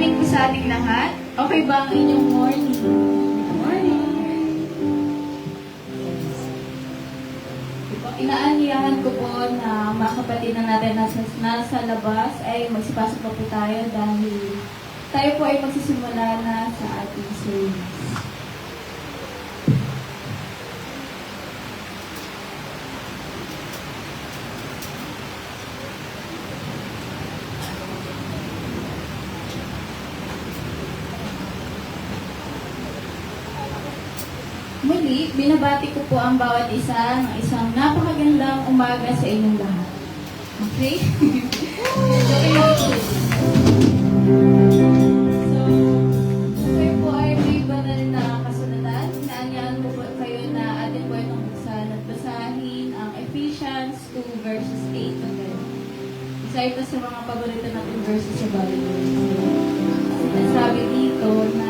morning po sa ating lahat. Okay ba ang inyong morning? Good morning. Inaanyayahan ko po na mga kapatid na natin nasa labas ay magsipasok pa po tayo dahil tayo po ay magsisimula na sa ating service. Muli, binabati ko po ang bawat isa ng isang napakagandang umaga sa inyong lahat. Okay? Okay lang po. So, kayo po ay may banal na kasunatan. Inaanyahan ko po kayo na atin po itong buksan at basahin ang Ephesians 2 verses 8 to 10. Isa ito sa mga paborito natin verses sa Bible. Sinasabi dito na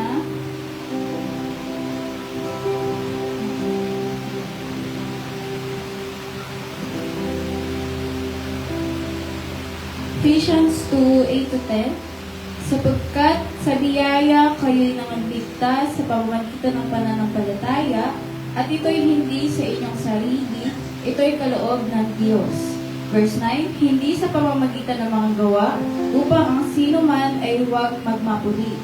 Ephesians 2:8-10, sapagkat sa biyaya kayo'y nangagligtas sa pamamagitan ng pananampalataya, at ito'y hindi sa inyong sarili, ito'y kaloob ng Diyos. Verse 9, hindi sa pamamagitan ng mga gawa, upang ang sino man ay huwag magmapuri.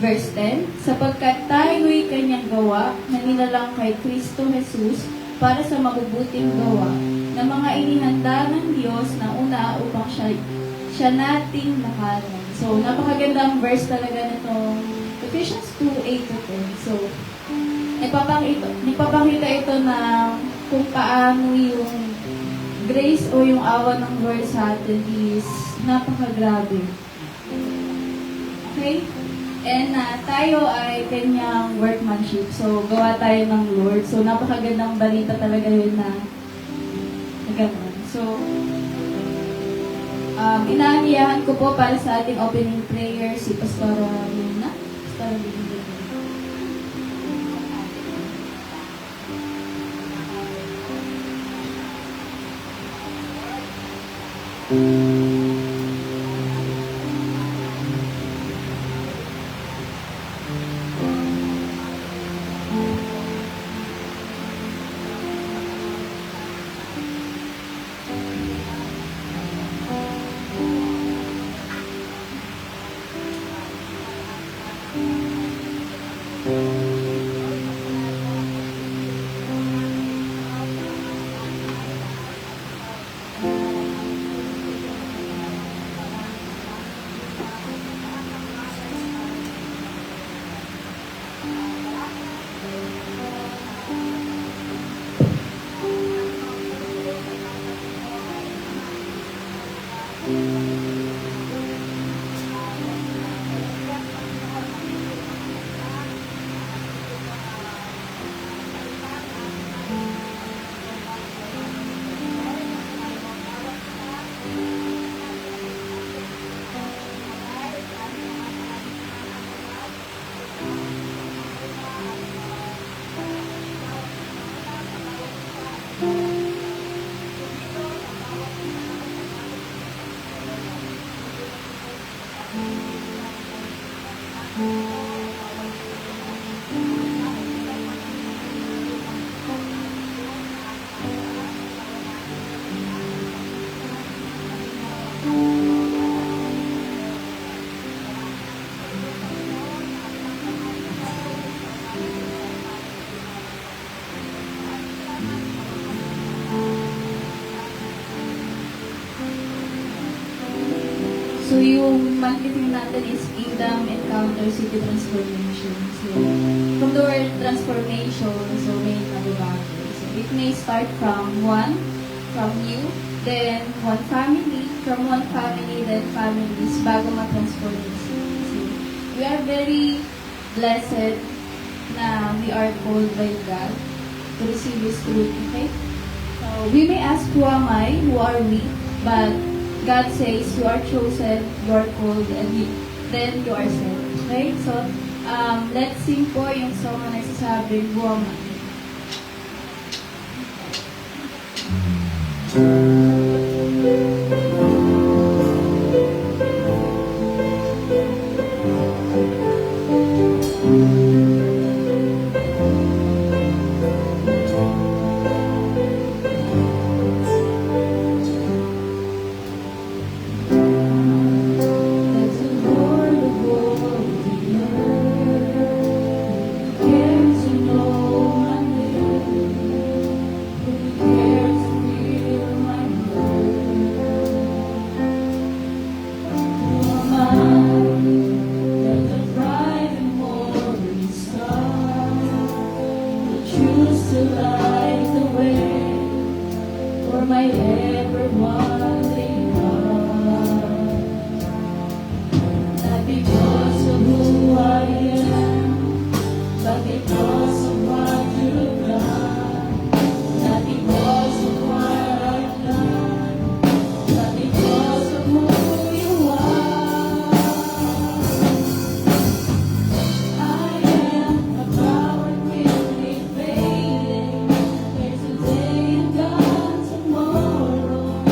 Verse 10, sapagkat tayo'y kanyang gawa na nilalang kay Kristo Jesus para sa mabubuting gawa, na mga inihanda ng Diyos na una upang siya nating lakaran. So, napakagandang verse talaga nitong Ephesians 2:8-10. So, ipapakita ito na kung paano yung grace o yung awa ng Lord sa atin is napakagrabe. Okay? And tayo ay kanyang workmanship. So, gawa tayo ng Lord. So, napakagandang balita talaga yun na ganun. So, inaanyayahan ko po para sa ating opening prayer si Pastora Luna. Pastora Luna. So, yung monthly theme natin is Kingdom Encounter City Transformation. So, from the word transformation, so may nagbabago. So, it may start from you, then one family, from one family, then families, bago ma-transformation. So, we are very blessed na we are called by God to receive His truth, okay? So, we may ask, who am I? Who are we? But God says, you are chosen, you are called, and then you are sent. Okay? So, let's sing po yung song na nagsasabing, Who am I? my ever-wandering heart. Not because of who I am, but because of what you've done. Not because of what I've done, but because of who you are. I am a power quickly fading. There's a day and gone tomorrow.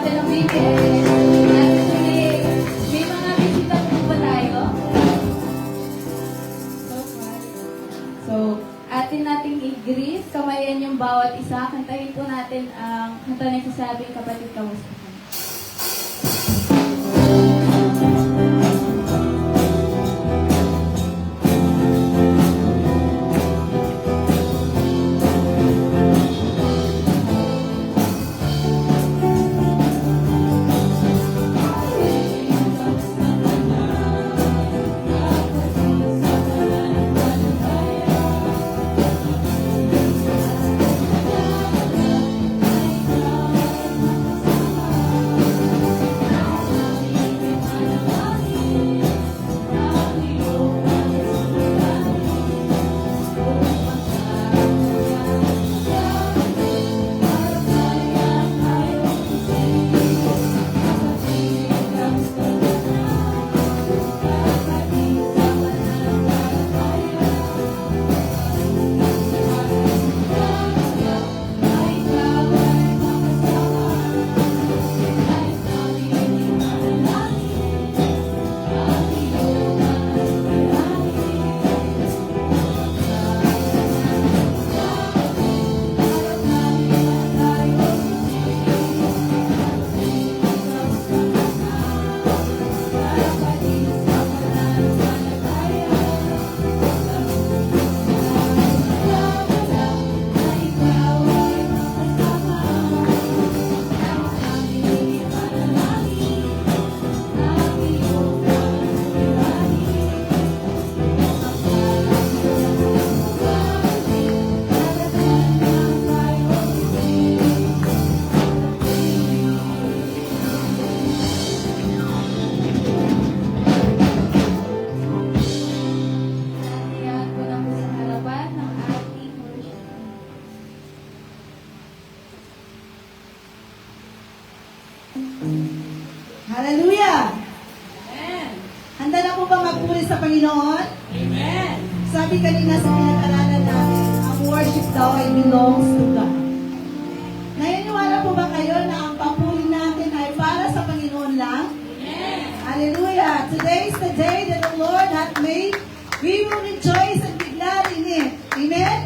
natin ang BBS. Actually, may mga bisita po ba tayo? So far. So, atin nating i-greet, kamayan yung bawat isa. Kantahin po natin ang kanta na nagsasabing kapatid kamusta ka. Iyan ko na po sa harapan ng ating worship. Hallelujah! Amen. Handa na po ba magpuri sa Panginoon? Amen. Sabi kanina sa pinag-aralan natin, ang worship daw ay belongs to God. Naniniwala po ba kayo na ang papuri natin ay para sa Panginoon lang? Amen. Hallelujah! Today is the day that the Lord hath made. We will rejoice and be glad in it. Amen?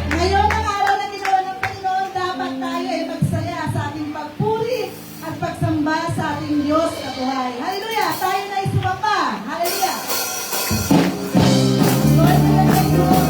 Ngayon ang araw na ginawa ng Panginoon, dapat tayo ay magsaya sa ating pagpuri at pagsamba sa ating Diyos na buhay. Hallelujah! Tayo na isumamba. Hallelujah! Lord, nalagay mo. Ang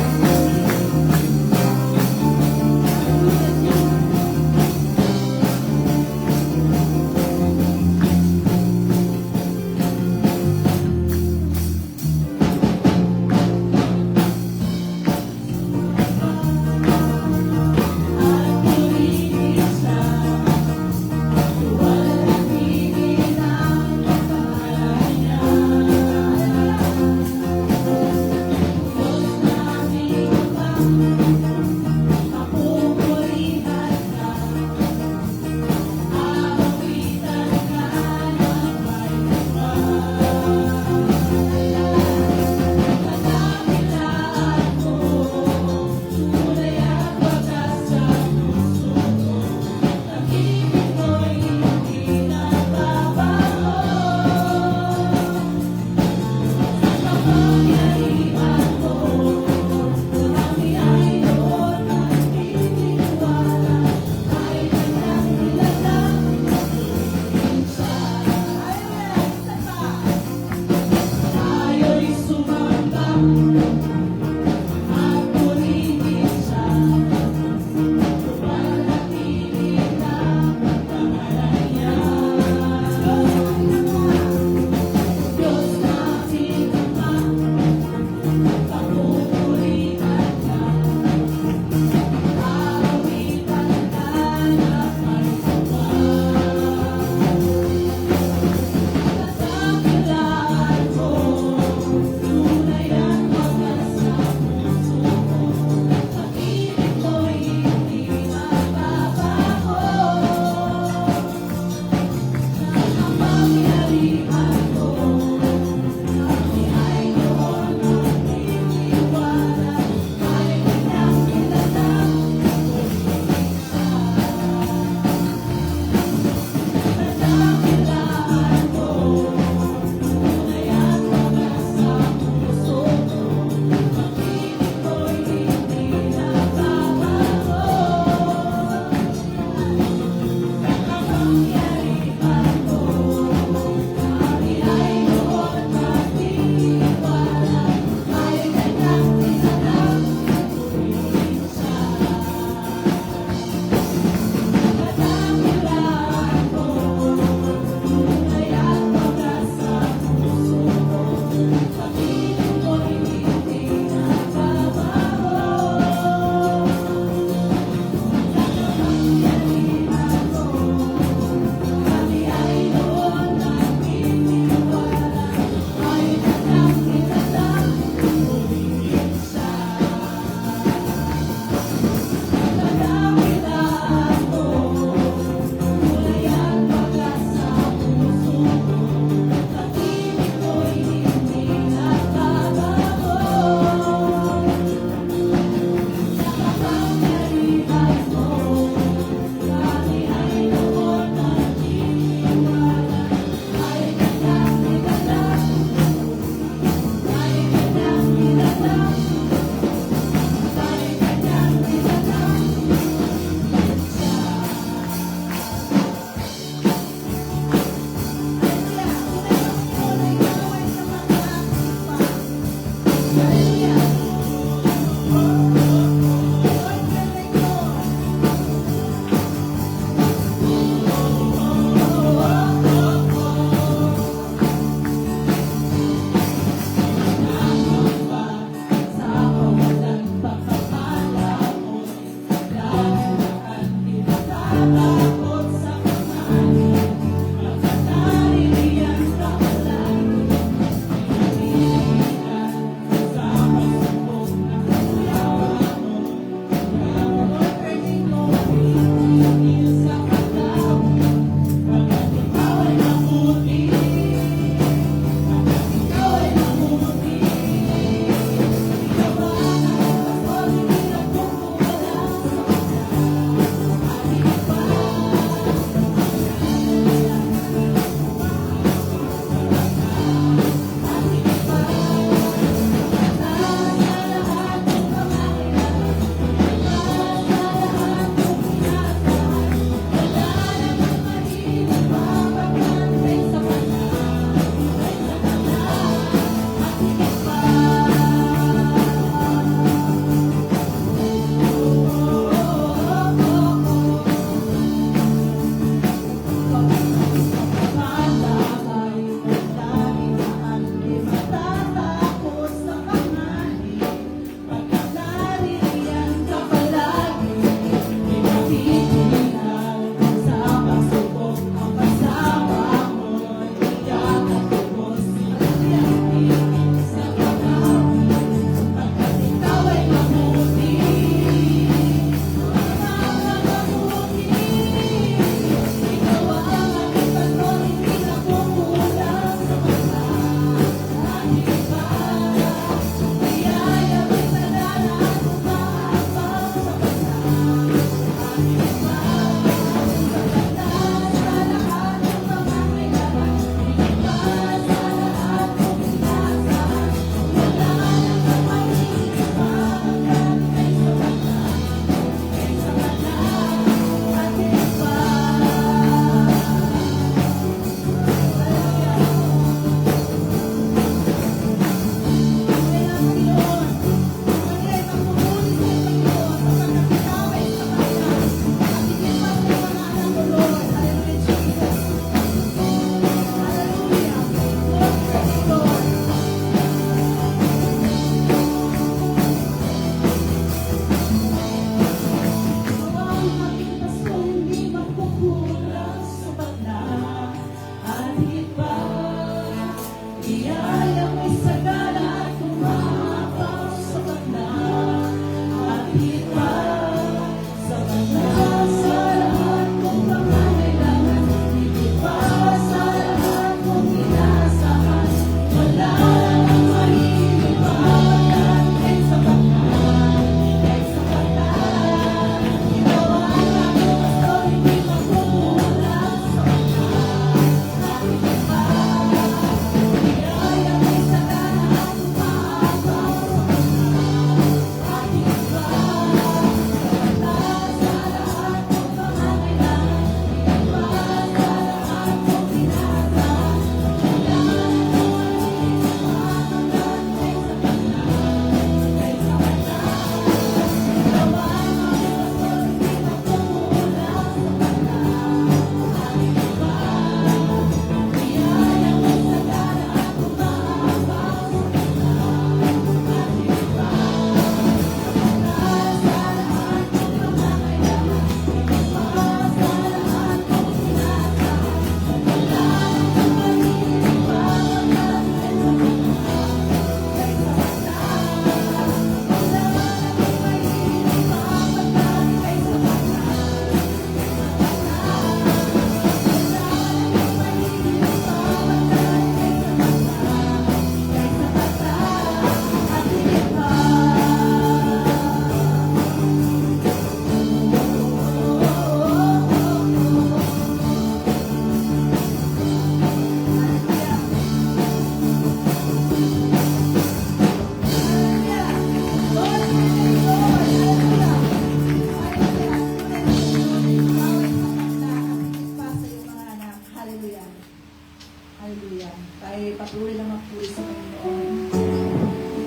ay patuloy na magpuri sa Panginoon.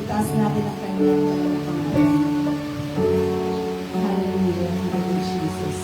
Itaas natin ang kanyang dalawang pangalan. Hallelujah. Hallelujah, Jesus.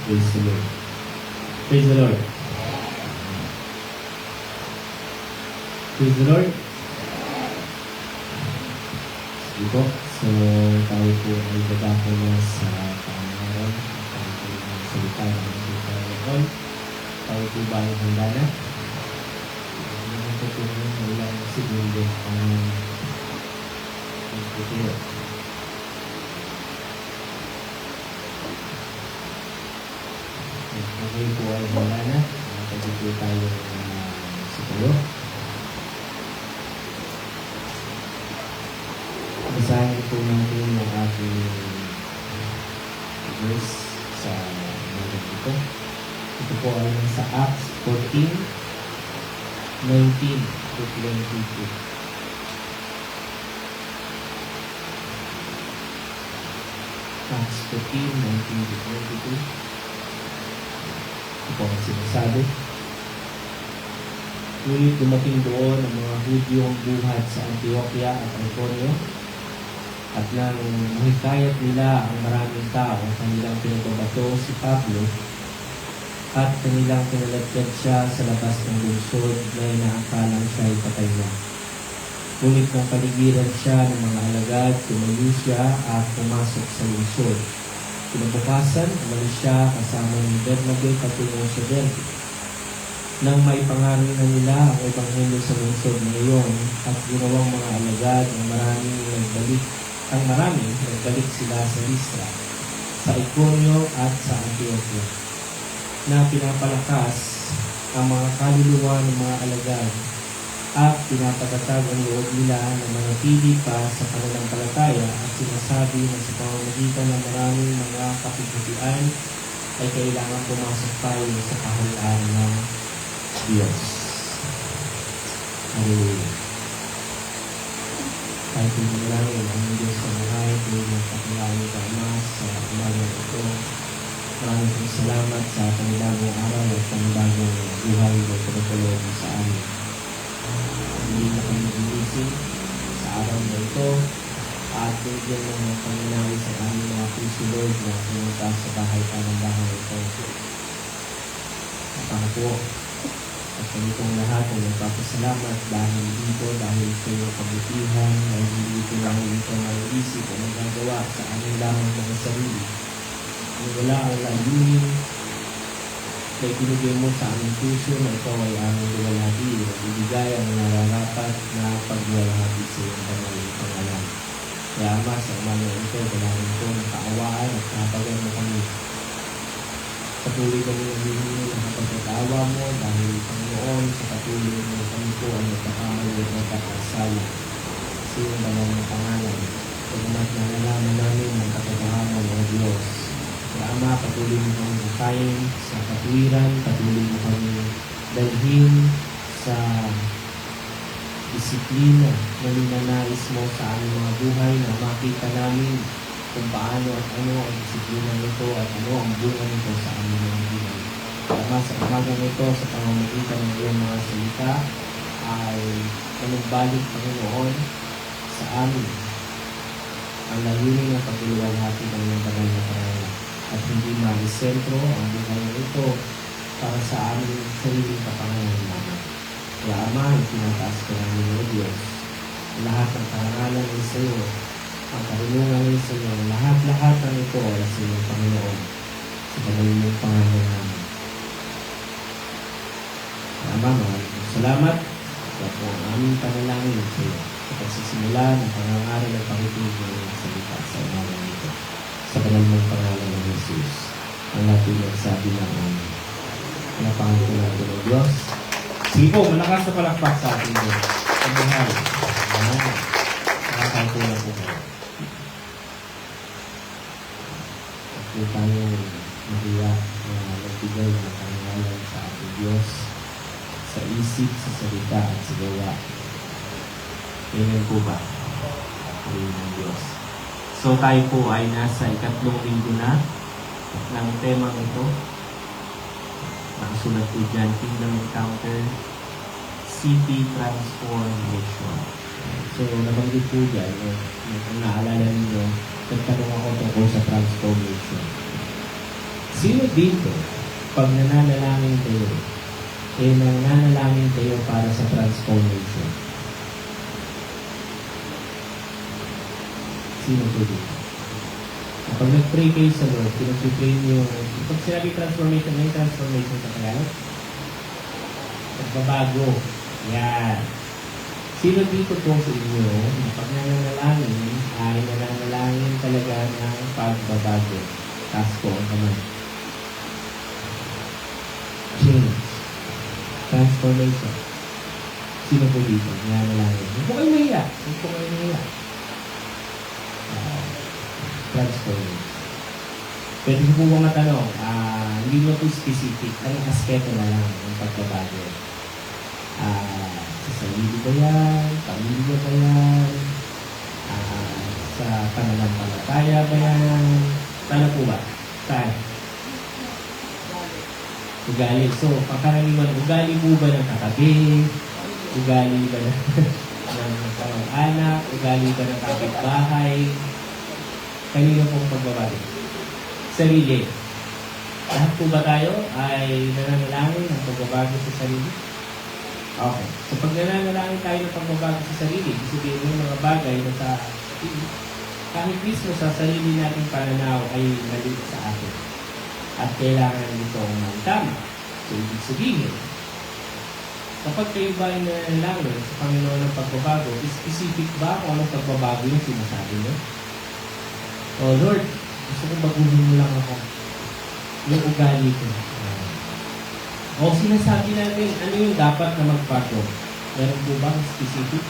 Praise the Lord. Praise the Lord. Praise the Lord. Sige po. So, tayo po ay dadako na sa pangalan. Tayo po ay salita ng ating Panginoon. Tayo po ba ay handa na? Ano po po ng ilang segundo ang pagputiro. Okay po ay handa na. Tayo po tayo siguro. Basahin po natin ang ating verse sa mga ito. Ito po ay sa Acts 14:19 to 22. Acts 14:19 to 22. Ito po ang sinasabi. Ngunit dumating doon ang mga Hudyong buhat sa Antioquia at Iconio, at nang mahikayat nila ang maraming tao, kanilang pinagbabato si Pablo at kanilang pinalagkad siya sa labas ng lungsod na inaakalang siya ay patay na. Ngunit nang paligiran siya ng mga alagad, tumayo siya at pumasok sa lungsod. Kinabukasan, umalis siya kasama ni Bernabe patungo sa Derbe. Nang maipangaral na nila ang ebanghelyo sa lungsod na iyon at ginawang mga alagad ang marami nagbalik sila sa Listra, sa Iconio at sa Antioquia, na pinapalakas ang mga kaluluwa ng mga alagad at pinapatatag ang loob nila na manatili pa sa pananampalataya at sinasabi na sa pamamagitan ng maraming mga kapigatian ay kailangan pumasok tayo sa kahalaan ng Diyos. Hallelujah. Kahit hindi lang ang Diyos sa buhay, kung magpapalawin ka Ama sa umaga ito. Maraming pong salamat sa panibagong araw at panibagong buhay na pinagkaloob sa amin. Hindi na kami ginising sa araw na ito at bigyan ng mga panginawin sa aming mga puso, Lord, na pumunta sa bahay ng ito. Napaka po. At kami pong lahat ay nagpapasalamat dahil dito, dahil sa iyong kabutihan, dahil dito lang ito maiisip o magagawa sa aming lamang mga sarili. Kung wala ang layunin na ibinigay mo sa aming puso na ito ay aming luwalhati at ibigay ang nararapat na pagluwalhati sa iyong banal na pangalan. Kaya Ama, sa umaga ito, dalangin ko ng kaawaan at kapagan mo kami. Patuloy kami nagbibigay ng kapagkatawa mo dahil Panginoon sa patuloy mo kami po ay nagkakamali at nagkakasala sa iyong banal na pangalan. Pagkamat na nalaman namin ang katotohanan ng Diyos. Kaya Ama, patuloy mo kami nakain sa katwiran, patuloy mo kami dalhin sa disiplina na ninanais mo sa aming mga buhay na makita namin kung paano at ano ang disiplina nito at ano ang bunga nito sa aming mga buhay. Kaya sa umagang ito, sa pamamagitan ng iyong mga salita, ay manugbalik, Panginoon, sa amin ang layunin ng pagluwalhati ng iyong banal na pangalan at hindi maisentro ang buhay na ito para sa aming sariling kapangalan namin. Kaya Ama, itinataas ko namin o Diyos, lahat ng karangalan ay sa iyo, ang karunungan ay sa iyo, lahat-lahat ng ito ay sa iyo, Panginoon, sa banal mong pangalan namin. Kaya Ama, maraming salamat at po ang aming panalangin sa iyo sa pagsisimula ng pangangaral at pakikinig ng iyong salita sa umaga nito. Sa banal mong pangalan ng Jesus, ang natin nagsabi ng amin. Pinapangalan ko natin ng Diyos. Sige po, malakas na palakpak sa ating Diyos. Ang mahal. Amen. Nakakay ko na po kayo. At po tayo mahiyak na nagbigay ng pangalan sa ating Diyos sa isip, sa salita at sa gawa. Amen po ba? Amen ng Diyos. So tayo po ay nasa ikatlong linggo na ng temang ito. Nakasulat po dyan, Kingdom Encounter, City Transformation. So, nabanggit po dyan, kung naalala ninyo, nagtanong ako tungkol sa transformation. Sino dito, pag nananalangin kayo, nananalangin kayo para sa transformation? Sino po dito? Kapag nag-pray kayo sa Lord, pinag-pray niyo, pag sinabi transformation, may transformation sa Tagalog? Nagbabago. Yan. Sino dito po sa inyo, na pag nananalangin, ay nananalangin talaga ng pagbabago? Taas po ang kamay. Change. Transformation. Sino po dito? Nananalangin. Huwag po kayo mahiya. Huwag po kayo mahiya. Transformation. Pwede ko po mga tanong, hindi mo po specific, anong aspeto na lang ang pagbabago? Sa sarili ba yan? Pamilya ba yan? Sa pananampalataya ba yan? Sana po ba? Saan? Ugali. So, pagkaraniwan, ugali po ba ng katabi? Ugali ba ng kamag-anak? Ugali ba ng kapitbahay? Kanino pong pagbabago? Sarili. Lahat po ba tayo ay nananalangin ng pagbabago sa sarili? Okay. So pag nananalangin tayo ng pagbabago sa sarili, ibig sabihin yung mga bagay na kahit mismo sa sarili nating pananaw ay mali sa atin. At kailangan itong tama. So ibig sabihin, kapag kayo ba ay nananalangin sa Panginoon ng pagbabago, specific ba kung anong pagbabago yung sinasabi niyo? Oh Lord, gusto ko baguhin mo lang ako. Yung ugali ko. O sinasabi natin, ano yung dapat na magbago? Meron po ba specific?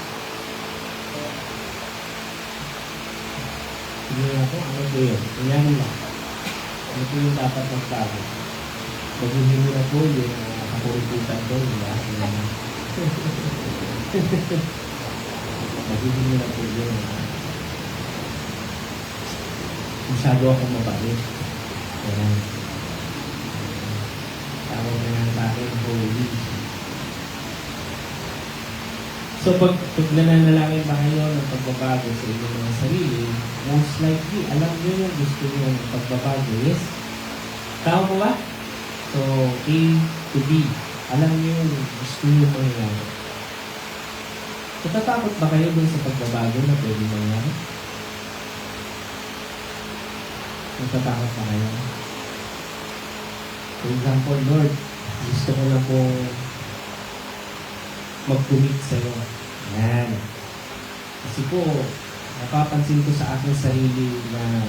Sige nga po, ano po yun? Kunyari lang. Ano po yung dapat magbago? Baguhin mo na po yung kapuriputan ko, diba? Baguhin mo na po yun. Masyado akong mabait. Kaya, tawag na nga sa akin, holy. So, pag nananalangin ba kayo ng pagbabago sa inyong mga sarili, most likely, alam nyo yung gusto nyo ng pagbabago, yes? Tama po ba? So, A to B. Alam nyo yung gusto nyo mangyayari. Natatakot ba kayo dun sa pagbabago na pwede mangyari? Natatakot ba kayo? For example, Lord, gusto ko na pong mag-commit sa'yo. Yan. Kasi po, napapansin ko sa aking sarili na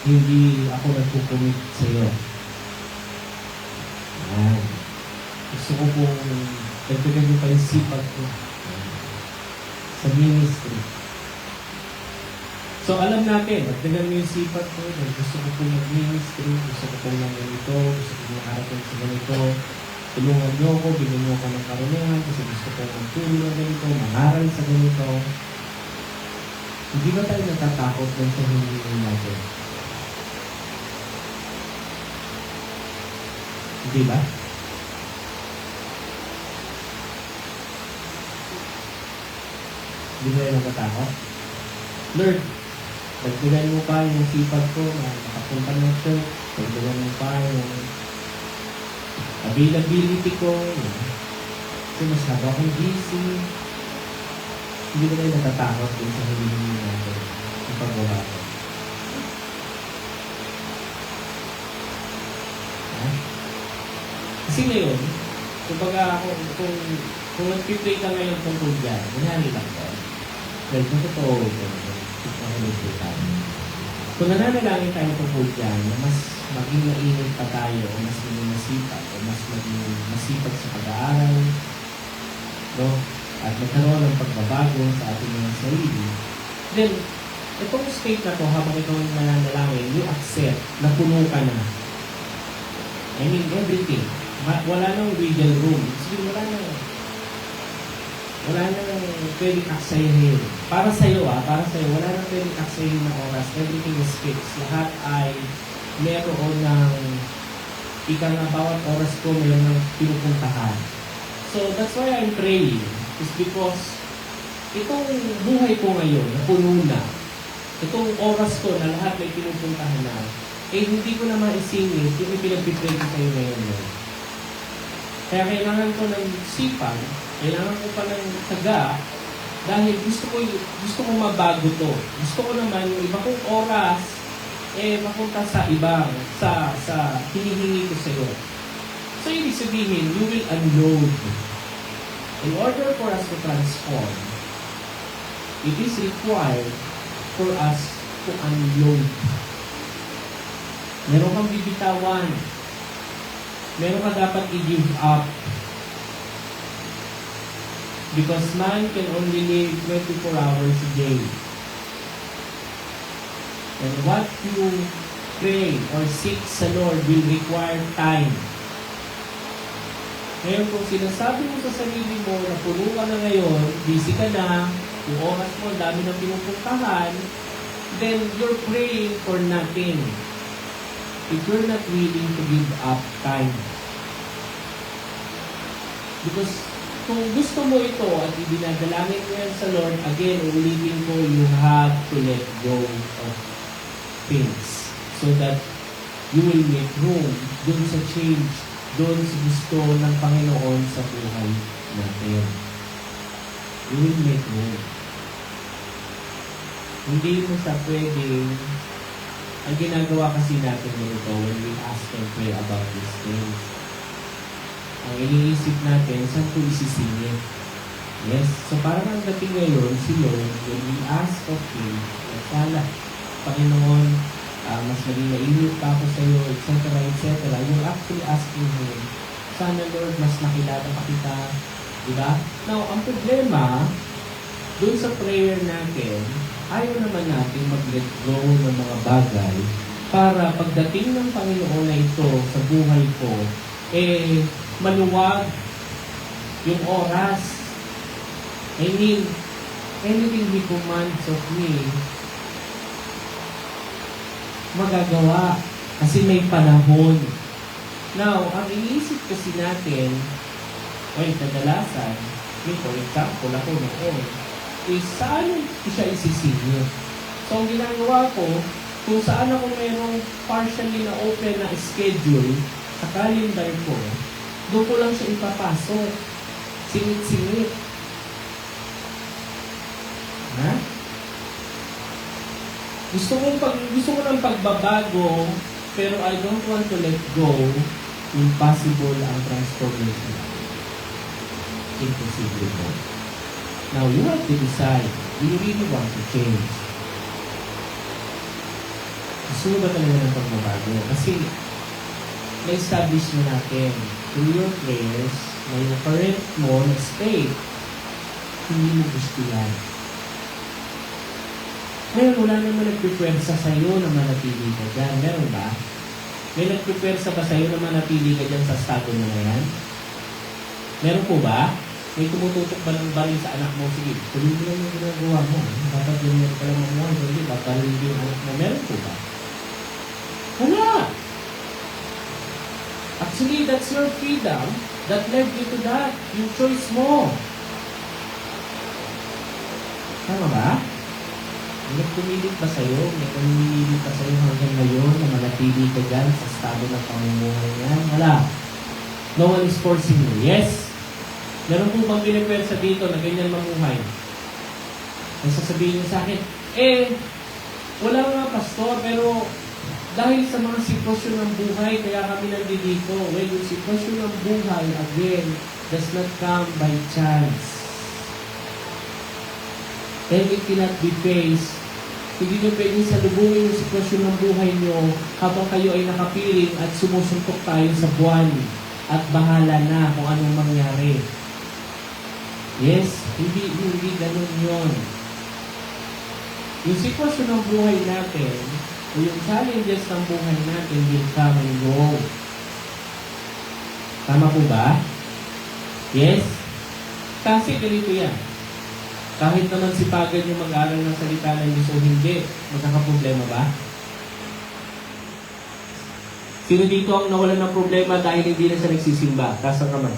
hindi ako nagpo-commit sa'yo. Yan. Gusto ko pong dagdagan niyo pa yung sipag ko sa ministry. So, alam natin, dagdagan mo yung sipag ko, gusto ko pong mag-ministry, gusto ko pong ng ganito, gusto ko pong makarating sa ganito, tulungan niyo ako, bigyan niyo ako ng karunungan, kasi gusto ko magtulong ng ganito, mangaral sa ganito. Hindi ba tayo natatakot dun sa hindi natin? Hindi ba? Hindi ba tayo natatakot? Lord, dagdagan mo pa yung sipag ko na makapunta ng church, dagdagan mo pa yung availability ko, kasi masyado akong busy. Hindi ba tayo natatakot din sa hilihin natin yung paggawa ko? Ha? Kasi ngayon, kung nag-pray ka ngayon tungkol dyan, nangyari lang ko. Dahil kung totoo ito, kung nananalangin tayo tungkol dyan, na mas maging mainit pa tayo, o mas maging masipag, o mas maging masipag sa pag-aaral, no? At magkaroon ng pagbabago sa ating mga sarili, then, itong state na to, habang ikaw nananalangin, you accept na puno ka na. I mean, everything. Wala nang wiggle room. Sige, wala nang pwedeng aksayahin. Para sa'yo, wala nang pwedeng aksayahin na oras. Everything is fixed. Lahat ay meron ng bawat oras ko meron ng pinupuntahan. So, that's why I'm praying. It's because itong buhay ko ngayon, na puno na, itong oras ko na lahat may pinupuntahan na, hindi ko na maisingit yung ipinagpipray ko kayo ngayon. Kaya kailangan ko ng sipag, kailangan ko pa ng taga, dahil gusto ko mabago to. Gusto ko naman yung iba kong oras, mapunta sa ibang, sa hinihingi ko sa iyo. So, ibig sabihin, you will unload. In order for us to transform, it is required for us to unload. Meron kang bibitawan. Meron ka dapat i-give up. Because man can only live 24 hours a day. And what you pray or seek sa Lord will require time. Ngayon, kung sinasabi mo sa sarili mo na puno ka na ngayon, busy ka na, yung oras mo, dami na pinupuntahan, then you're praying for nothing. If you're not willing to give up time. Because kung gusto mo ito at ibinadalangin mo yan sa Lord, again, ulitin ko, you have to let go of things so that you will make room dun sa change, dun sa gusto ng Panginoon sa buhay natin. You will make room. Hindi mo siya pwedeng, ang ginagawa kasi natin ganito when we ask and pray about these things. Ang iniisip natin, saan ko isisingit? Yes, so parang ang dating ngayon, si Lord, when we ask of Him, sana, Panginoon, mas maging mainit pa ako sa iyo, etc., etc., you're actually asking Him, sana Lord, mas nakilala pa kita, diba? Now, ang problema, dun sa prayer natin, ayaw naman natin mag-let go ng mga bagay para pagdating ng Panginoon na ito sa buhay ko, maluwag yung oras. I mean, anything He commands of me, magagawa. Kasi may panahon. Now, ang iniisip kasi natin, kadalasan, for example, ako noon, is saan siya isisingit? So, ang ginagawa ko, kung saan ako mayroong partially na open na schedule sa calendar ko, doon ko lang siya ipapasok. Singit-singit. Ha? Gusto ko ng pagbabago, pero I don't want to let go. Impossible ang transformation. Impossible po. Now, you have to decide, do you really want to change? Gusto mo ba talaga ng pagbabago? Kasi, na-establish na natin through your prayers na yung current mo na state, hindi mo gusto yan. Ngayon, wala naman nagpipwersa sa'yo na manatili ka dyan. Meron ba? May nagpipwersa ba sa'yo na manatili ka dyan sa estado mo na yan? Meron po ba? May tumututok ba ng baril sa anak mo? Sige, tuloy mo lang yung ginagawa mo. Dapat ganyan ka lang mamuha. Hindi, babaril yung anak mo. Meron po ba? Wala! Actually, that's your freedom that led you to that. Yung choice mo. Tama ba? May pumilit ba sa'yo? May pumilit ba sa'yo hanggang ngayon na manatili ka dyan sa estado ng pamumuhay niya? Wala. No one is forcing you. Yes? Meron po bang pinipwersa dito na ganyan mamuhay? Ang sasabihin niyo sa akin, wala nga pastor, pero dahil sa mga sitwasyon ng buhay, kaya kami nandito. Well, yung sitwasyon ng buhay, again, does not come by chance. And it cannot be faced. Hindi nyo pwedeng salubungin yung sitwasyon ng buhay nyo habang kayo ay nakapiling at sumusuntok tayo sa buwan at bahala na kung anong mangyari. Yes, hindi ganun yun. Yung sitwasyon ng buhay natin, o yung challenges ng buhay natin will come and go. Tama po ba? Yes? Kasi ganito yan. Kahit naman sipagan yung mag-aaral ng salita ng Diyos o hindi, magkakaproblema ba? Sino dito ang nawalan ng problema dahil hindi na siya nagsisimba? Taas ang kamay.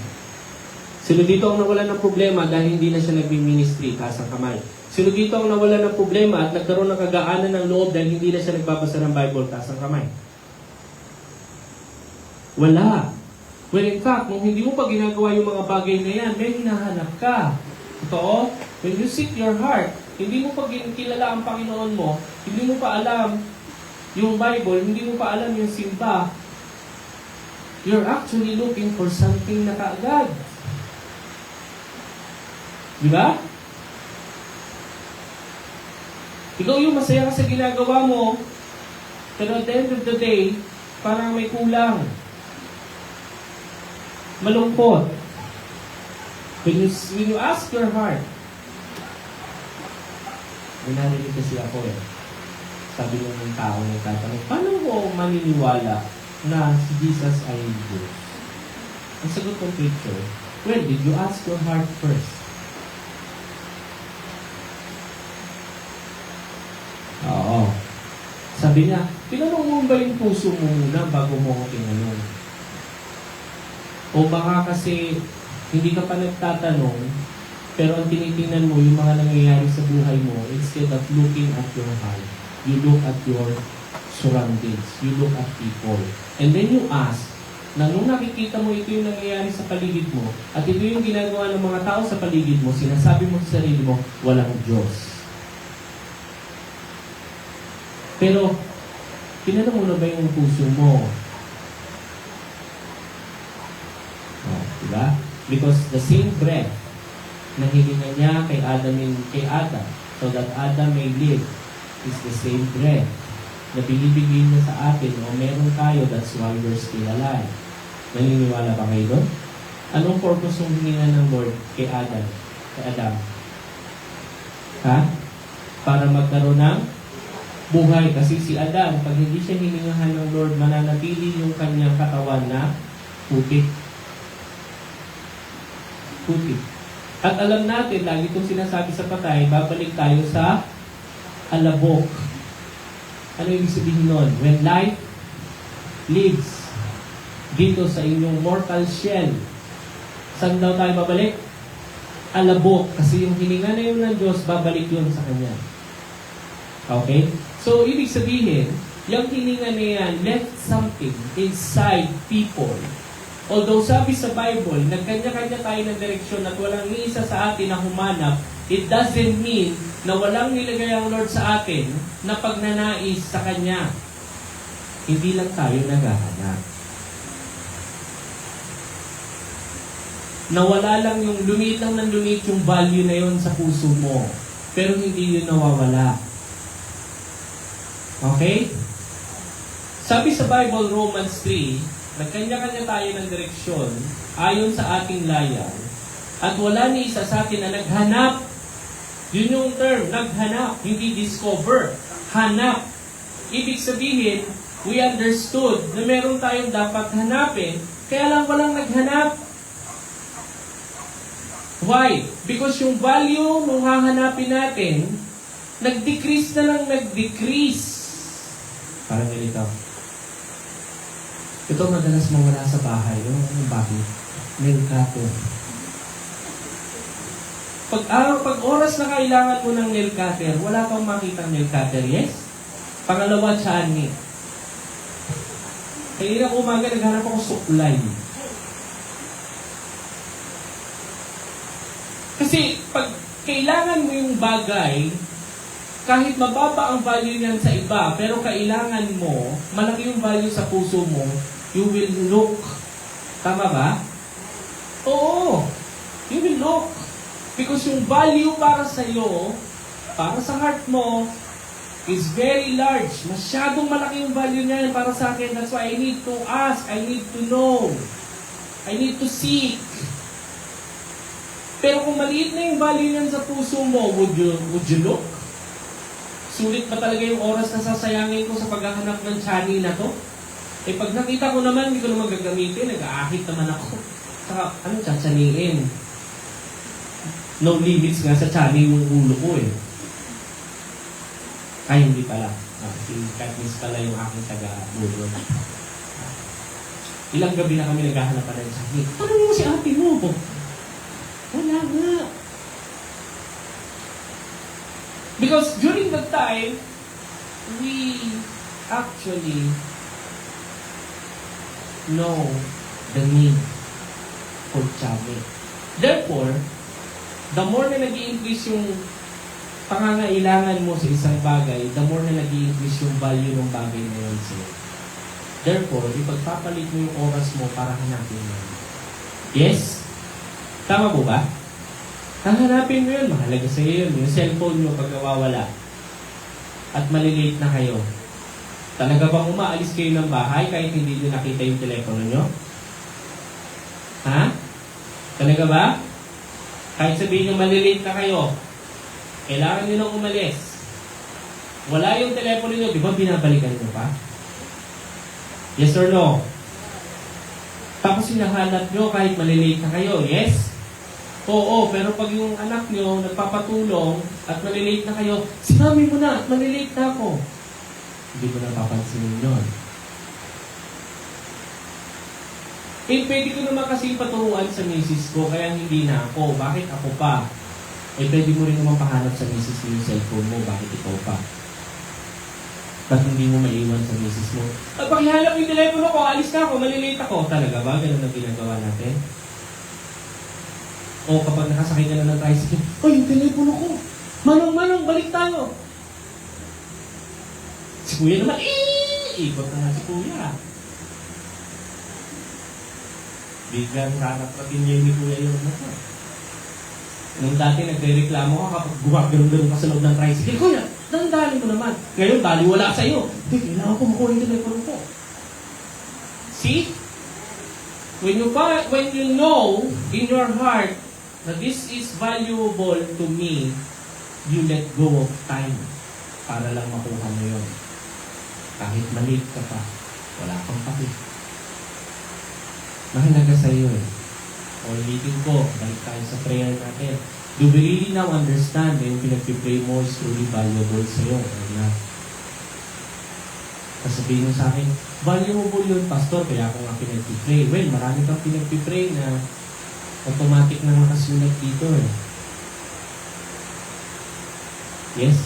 Sino dito ang nawalan ng problema dahil hindi na siya nagmi-ministry, taas ang kamay. Sino dito ang nawalan ng problema at nagkaroon ng kagaanan ng loob dahil hindi na siya nagbabasa ng Bible, taas ang kamay. Wala. Well, in fact, kung hindi mo pa ginagawa yung mga bagay na yan, may hinahanap ka. Totoo? When you seek your heart, hindi mo pa kilala ang Panginoon mo, hindi mo pa alam yung Bible, hindi mo pa alam yung simba, you're actually looking for something na kaagad. Di ba? Ikaw yung masaya ka sa ginagawa mo, pero at the end of the day, parang may kulang. Malungkot. When you ask your heart, may narinig kasi ako sabi ng tao nagtatanong, paano mo maniniwala na si Jesus ay Diyos? Ang sagot ng preacher, well, did you ask your heart first? Oo. Sabi niya, tinanong mo ba yung puso mo muna bago mo ko tinanong? O baka kasi hindi ka pa nagtatanong, pero ang tinitingnan mo yung mga nangyayari sa buhay mo, instead of looking at your heart, you look at your surroundings, you look at people. And then you ask, na nung nakikita mo ito yung nangyayari sa paligid mo, at ito yung ginagawa ng mga tao sa paligid mo, sinasabi mo sa sarili mo, walang Diyos. Pero, tinanong mo na ba yung puso mo? Oh, diba? Because the same breath na hininga niya kay Adam, so that Adam may live, is the same breath na binibigay niya sa atin, o meron tayo, that's why we're still alive. Naniniwala ba kayo doon? Anong purpose ng hininga ng Lord kay Adam? Ha? Para magkaroon ng buhay. Kasi si Adam, pag hindi siya hiningahan ng Lord, mananatili yung kanyang katawan na putik. Putik. At alam natin, lagi itong sinasabi sa patay, babalik tayo sa alabok. Ano ibig sabihin nun? When life lives dito sa inyong mortal shell, saan daw tayo babalik? Alabok. Kasi yung hininga na yun ng Diyos, babalik yun sa Kanya. Okay? So, ibig sabihin, yung hininga na yan left something inside people. Although sabi sa Bible, nagkanya-kanya tayo ng direksyon at walang ni isa sa atin na humanap, it doesn't mean na walang nilagay ang Lord sa atin na pagnanais sa Kanya. Hindi lang tayo naghahanap. Nawala lang yung lumit lang ng lumit yung value na yon sa puso mo. Pero hindi yun nawawala. Okay? Sabi sa Bible, Romans 3, nagkanya-kanya tayo ng direksyon ayon sa ating layan at wala ni isa sa atin na naghanap. Yun yung term, naghanap, hindi discover. Hanap. Ibig sabihin, we understood na meron tayong dapat hanapin, kaya lang walang naghanap. Why? Because yung value nung hahanapin natin, nag-decrease na lang nag-decrease. Parang ganito. Ito madalas mawala sa bahay. Yung bakit? Nail-cutter. Pag oras na kailangan mo ng nail-cutter, wala kang makitang nail-cutter, yes? Pangalawa, tiyan. Kaya na umaga, naghanap ako suklay. Kasi pag kailangan mo yung bagay, kahit mababa ang value niyan sa iba, pero kailangan mo, malaki yung value sa puso mo, you will look. Tama ba? Oo. You will look. Because yung value para sa iyo, para sa heart mo, is very large. Masyadong malaki yung value niya para sa akin. That's why I need to ask. I need to know. I need to seek. Pero kung maliit na yung value niyan sa puso mo, would you look? Sulit pa talaga yung oras na sasayangin ko sa paghahanap ng chani na to? Eh pag nakita ko naman, hindi ko naman gagamitin, nag-aahit naman ako. Saka, chatsaniin? No limits nga sa chani yung ulo ko eh. Ay, hindi pala. Si Katniss pala yung aking taga-ulo. Ilang gabi na kami naghahanapan ng chani. Tanong mo si ate mo. Wala nga. Because during that time, we actually know the need for Tiyago. Therefore, the more na nag-i-increase yung pangangailangan mo sa isang bagay, the more na nag-i-increase yung value ng bagay na yun sa'yo. Therefore, ipagpapalit mo yung oras mo para hanapin mo. Yes? Tama po ba? Hahanapin mo yun, mahalaga sa'yo yun. Yung cellphone mo pag nawawala at malilate na kayo. Talaga bang umaalis kayo ng bahay kahit hindi nyo nakita yung telepono nyo? Ha? Talaga ba? Kahit sabihin nyo malilate na kayo, kailangan nyo nang umalis. Wala yung telepono nyo, di ba binabalikan nyo pa? Yes or no? Tapos hinahanap nyo kahit malilate na kayo, yes? Oo, pero pag yung anak nyo nagpapatulong at malilate na kayo, sinabi mo na, malilate na ako. Hindi mo napapansinin yun. Eh, pwede ko naman kasi paturuan sa misis ko, kaya hindi na ako. Bakit ako pa? Eh, pwede mo rin naman pahanap sa misis mo yung cellphone mo, bakit ikaw pa? Ba't hindi mo maiwan sa misis mo? At pakihalap yung telepono ko, alis na ako, malilate ako. Talaga ba? Ganun ang ginagawa natin? O kapag nakasakay ka na ng tricycle, yung telepono ko! Manong, balik tayo! Si kuya naman, ikot na nga si kuya. Biglang kanapratin niya ni kuya yung nasa. Nung dati nagre-reklamo ka kapag gumagano'n ka sa loob ng tricycle, kuya, dali mo naman. Ngayon, dali wala sa'yo. Hindi, kailangan ko makuha yung telepono ko. See? When you know in your heart that this is valuable to me, you let go of time para lang makuha mo yun. Kahit malate ka pa, wala kang pati. Mahalaga sa iyo eh. Ulitin ko, balik tayo sa prayer natin. Do we really now understand na yung pinag-pray mo is truly valuable sa iyo or not? Sasabihin mo sa akin, valuable yun, Pastor, kaya ako nga pinag-pray. Well, marami kang pinag-pray na automatic na nakasulat dito eh. Yes?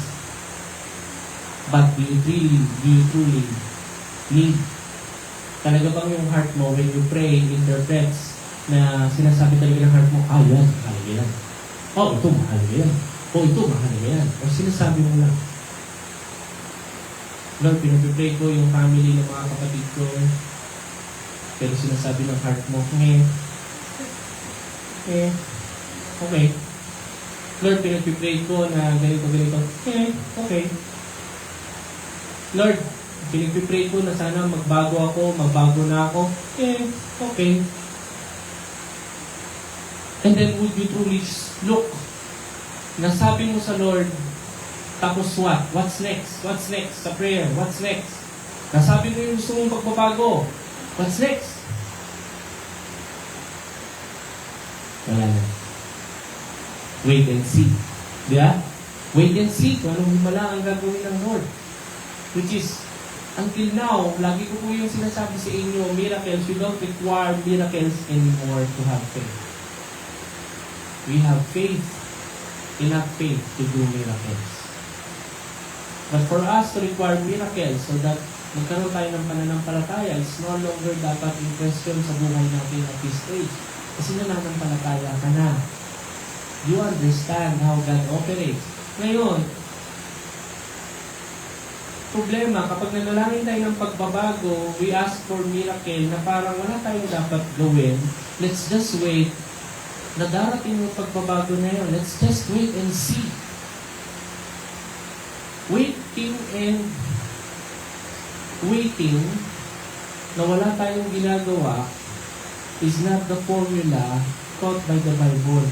But do you truly need? Talaga bang yung heart mo, when you pray, interprets na sinasabi talaga ng heart mo, yan, mahalaga yan. Ito mahalaga yan. Ito mahalaga yan. O sinasabi mo lang. Lord, pinag-pray ko yung family ng mga kapatid ko. Pero sinasabi ng heart mo, okay. Lord, pinag-pray ko na ganito. Okay. Lord, pinag-pray ko na sana magbago na ako. Okay. And then would you truly look, nasabi mo sa Lord, tapos what? What's next? What's next sa prayer? What's next? Nasabi mo yung gusto mong pagbabago. What's next? Wala na. Wait and see. Diba? Wait and see kung anong himala ang gagawin ng Lord. Which is, until now, lagi ko po yung sinasabi sa inyo, miracles, we don't require miracles anymore to have faith. We have faith, enough faith to do miracles. But for us to require miracles so that magkaroon tayo ng pananampalataya, it's no longer dapat in question sa buhay natin at this stage. Kasi nananampalataya ka na. You understand how God operates. Ngayon, problema, kapag nanalangin tayo ng pagbabago, we ask for miracle na parang wala tayong dapat gawin. Let's just wait na darating yung pagbabago na yun. Let's just wait and see. Waiting na wala tayong ginagawa is not the formula taught by the Bible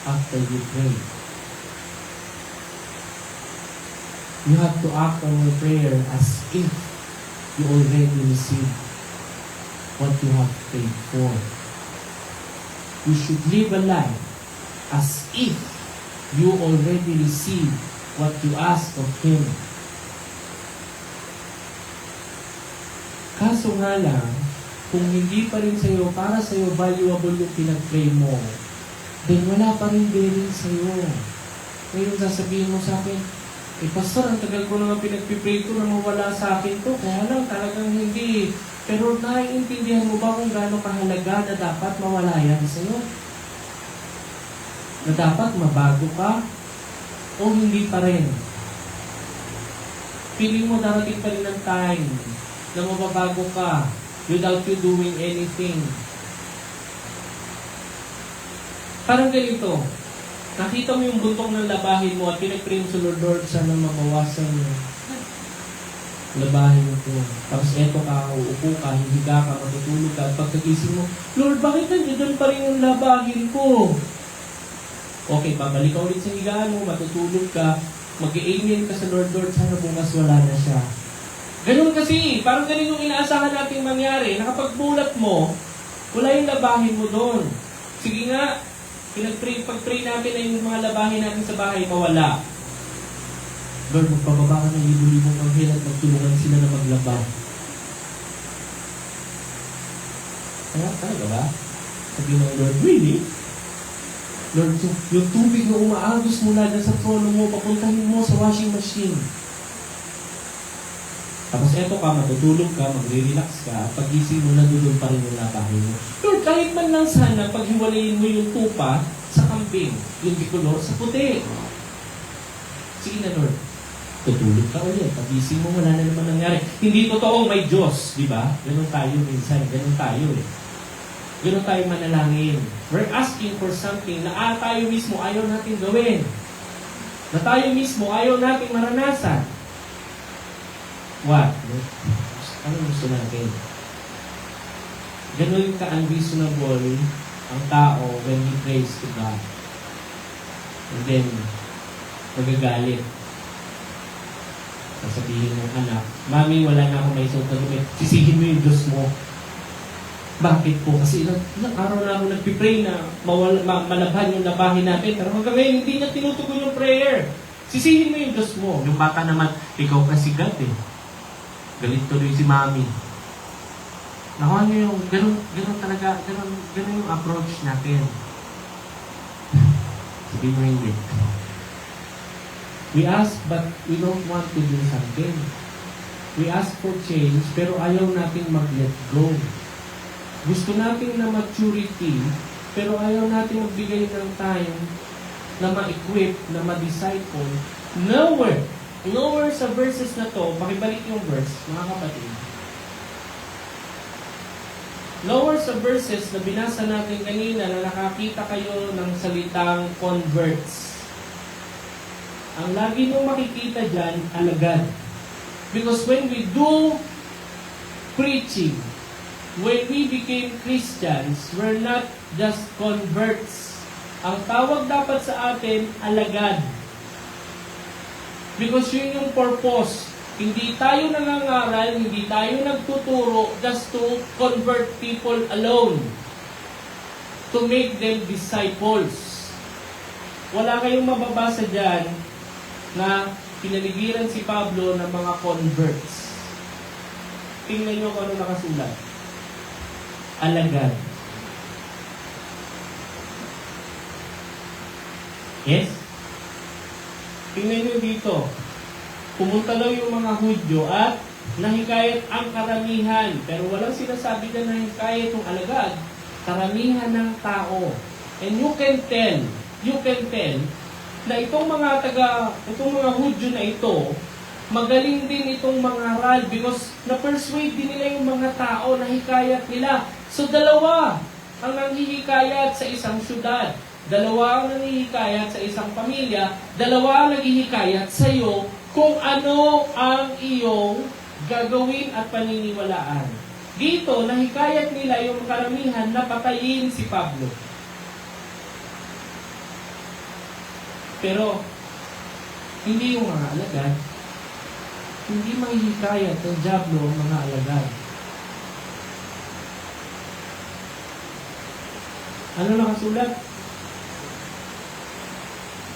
after you pray. You have to act on your prayer as if you already received what you have prayed for. You should live a life as if you already received what you ask of Him. Kaso nga lang, kung hindi pa rin sa'yo, para sa'yo valuable yung pinag-pray mo, then wala pa rin bearing sa'yo. Ngayon sasabihin mo sa akin, Pastor, ang tagal ko naman pinagpipray ko na mawala sa akin to. Kaya lang, talagang hindi. Pero naiintindihan mo ba kung gaano kahalaga na dapat mawala yan sa'yo? Na dapat mabago ka? O hindi pa rin? Feeling mo darating pa rin ng time na mababago ka without you doing anything. Parang ganito. Nakita mo yung buntok ng labahin mo at pinag-pray mo sa Lord, sana mabawasan yung labahin ko. Tapos eto ka, uupo ka, hihiga ka, matutulog ka, at pagkagising mo, Lord, bakit nandiyan pa rin yung labahin ko? Okay, pabalik ka ulit sa higaan mo, matutulog ka, mag-amen ka sa Lord, sana bukas wala na siya. Ganun kasi, parang ganun yung inaasahan nating mangyari. Nakapagbulat mo, wala yung labahin mo doon. Sige nga, pag-pray natin na yung mga labahin natin sa bahay, mawala. Lord, magpababa ka ng libo-libong anghel at magtulungan sila na maglaba. Talaga ba? Sabi ng Lord, really? Lord, yung tubig na umaagos mula dyan sa trono mo, papuntahin mo sa washing machine. Tapos eto ka, matutulog ka, magre-relax ka, at pag-ising mo, nandun pa rin yung labahin mo. Lord, kahit man lang sana, paghiwalayin mo yung tupa sa kambing, yung bicolor sa puti. Sige na, Lord. Tutulog ka ulit. Pag-ising mo, wala na naman nangyari. Hindi totoo, may Diyos, di ba? Ganun tayo minsan. Ganun tayo eh. Ganun tayo manalangin. We're asking for something na tayo mismo ayaw natin gawin. Na tayo mismo ayaw natin maranasan. What? Ano gusto natin? Ganun ka-unreasonable ang tao when he prays to God. And then, magagalit. Sasabihin ng anak, Mami, wala na akong may suot na gamit. Sisihin mo yung Diyos mo. Bakit po? Kasi ilang araw na ako nagpipray na malabhan yung labahin natin. Pero hanggang ngayon, hindi niya tinutugon yung prayer. Sisihin mo yung Diyos mo. Yung bata naman, ikaw kasi God eh. Galit tuloy si Mami. Nakuha niyo yung, ganun talaga, ganun yung approach natin. Sabihin mo hindi. We ask, but we don't want to do something. We ask for change, pero ayaw natin mag-let go. Gusto natin na maturity, pero ayaw natin magbigay ng time na ma-equip, na ma-disciple. Nowhere sa verses na to, pakibalik yung verse, mga kapatid. Nowhere sa verses na binasa natin kanina na nakakita kayo ng salitang converts. Ang lagi nung makikita dyan, alagad. Because when we do preaching, when we became Christians, we're not just converts. Ang tawag dapat sa atin, alagad. Because yun yung purpose. Hindi tayo nangangaral, hindi tayo nagtuturo just to convert people alone. To make them disciples. Wala kayong mababasa dyan na pinaligiran si Pablo ng mga converts. Tingnan nyo kung ano nakasulat. Alagad. Yes? Tingnan nyo dito. Pumunta daw yung mga Hudyo at nahikayat ang karamihan. Pero walang sinasabi na nahikayat yung alagad. Karamihan ng tao. And you can tell na itong mga Hudyo na ito, magaling din itong mga ral because na-persuade din nila yung mga tao na hikayat nila. So dalawa ang nanghihikayat sa isang syudad. Dalawa ang nanghihikayat sa isang pamilya. Dalawa ang naghihikayat sa iyo kung ano ang iyong gagawin at paniniwalaan. Dito, nahikayat nila yung karamihan na patayin si Pablo. Pero, hindi yung mga alagad. Hindi mahihikayat ng dyablo ang mga alagad. Ano nakasulat?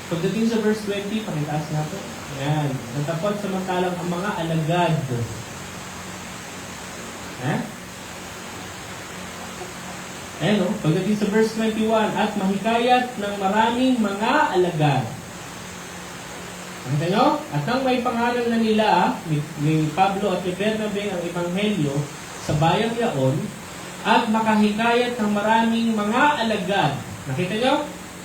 Pagdating sa verse 20, pakitaas natin. Ayan. Natapot samantalang ang mga alagad. Ayan o, pagdating sa verse 21, at mahikayat ng maraming mga alagad. Nakita nyo? At nang may pangalan na nila, ni Pablo at ni Bernabe ang Ebanghelyo sa bayang yaon, at makahikayat ng maraming mga alagad. Nakita nyo?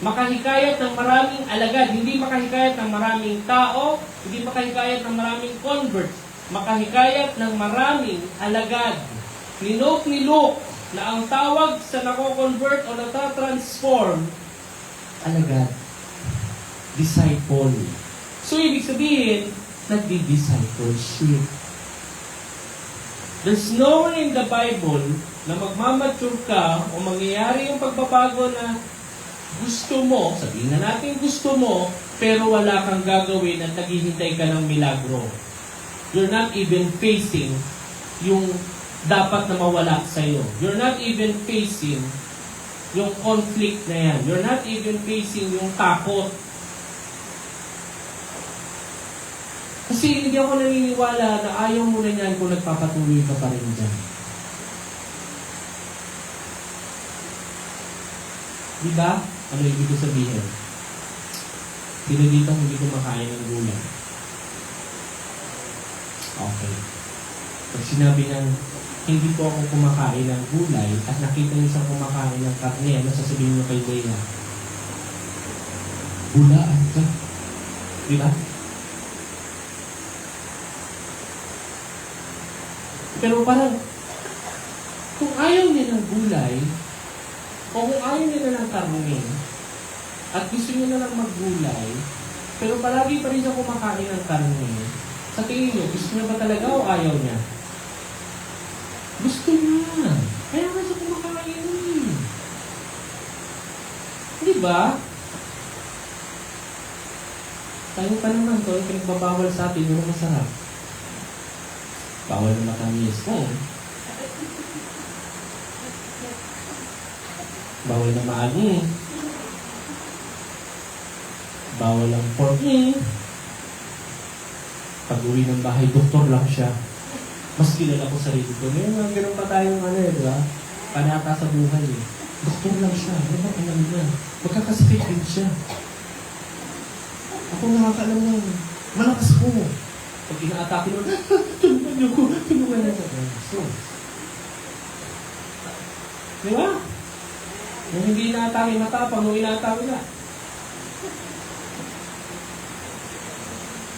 Makahikayat ng maraming alagad. Hindi makahikayat ng maraming tao, hindi makahikayat ng maraming converts. Makahikayat ng maraming alagad. Ninote ni Luke na ang tawag sa nako-convert o nata-transform, alagad. Disciple. So, ibig sabihin, nagdi-discipleship. There's nowhere in the Bible na magmamature ka o mangyayari yung pagbabago na gusto mo, sabihin na natin gusto mo, pero wala kang gagawin at naghihintay ka ng milagro. You're not even facing yung dapat na mawala sa'yo. You're not even facing yung conflict na yan. You're not even facing yung takot. Kasi hindi ako naniniwala na ayaw mo na yan kung nagpapatuloy ka pa rin dyan. Diba? Ano ibig ko sabihin? Sino dito hindi kumakain ng gulay? Okay. Pag sinabi ng hindi po ako kumakain ng gulay at nakita niyo siyang kumakain ng karne, ano sasabihin niyo kay Leia? Bulaan ka. Diba? Pero parang, kung ayaw niya ng gulay, o kung ayaw niya na ng karne, at gusto niya na lang maggulay, pero palagi pa rin siya kumakain ng karne, sa tingin niyo, gusto niya ba talaga o ayaw niya? Gusto niya. Kaya nga siya kumakain eh. Di ba? Tayo pa naman to, yung pinagbabawal sa atin, yung masarap. Bawal na matamis. Bawal na maani. Bawal ang pork. Pag-uwi ng bahay, doktor lang siya. Mas kilala ko sarili ko. Ngayon, mga ganun pa tayong di ba? Panata sa buhay eh. Doktor lang siya. Ano ba alam niya? Magkakasakit din siya. Ako nakakaalam na malakas ko. Pag ina-atake mo, tulungan niyo ko, tulungan niyo ko. So, di ba? Yung hindi ina-atake, matapang, nung ina-atake na.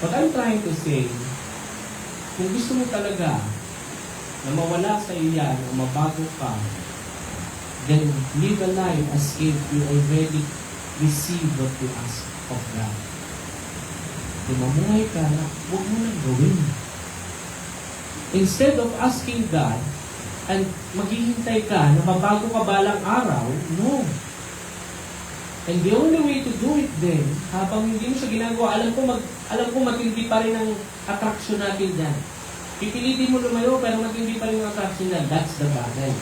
What I'm trying to say, kung gusto mo talaga na mawala sa iyo yan, o mabago ka, then live a life as if you already received what you ask of God. Kung mamuhay ka na, huwag mo nang gawin. Instead of asking God, and maghihintay ka na mabago ka balang araw, no. And the only way to do it then, habang hindi mo siya ginagawa, alam ko matindi pa rin ang attraction natin dyan. Pipilitin mo lumayo, pero matindi pa rin ang attraction dyan. That's the bagay.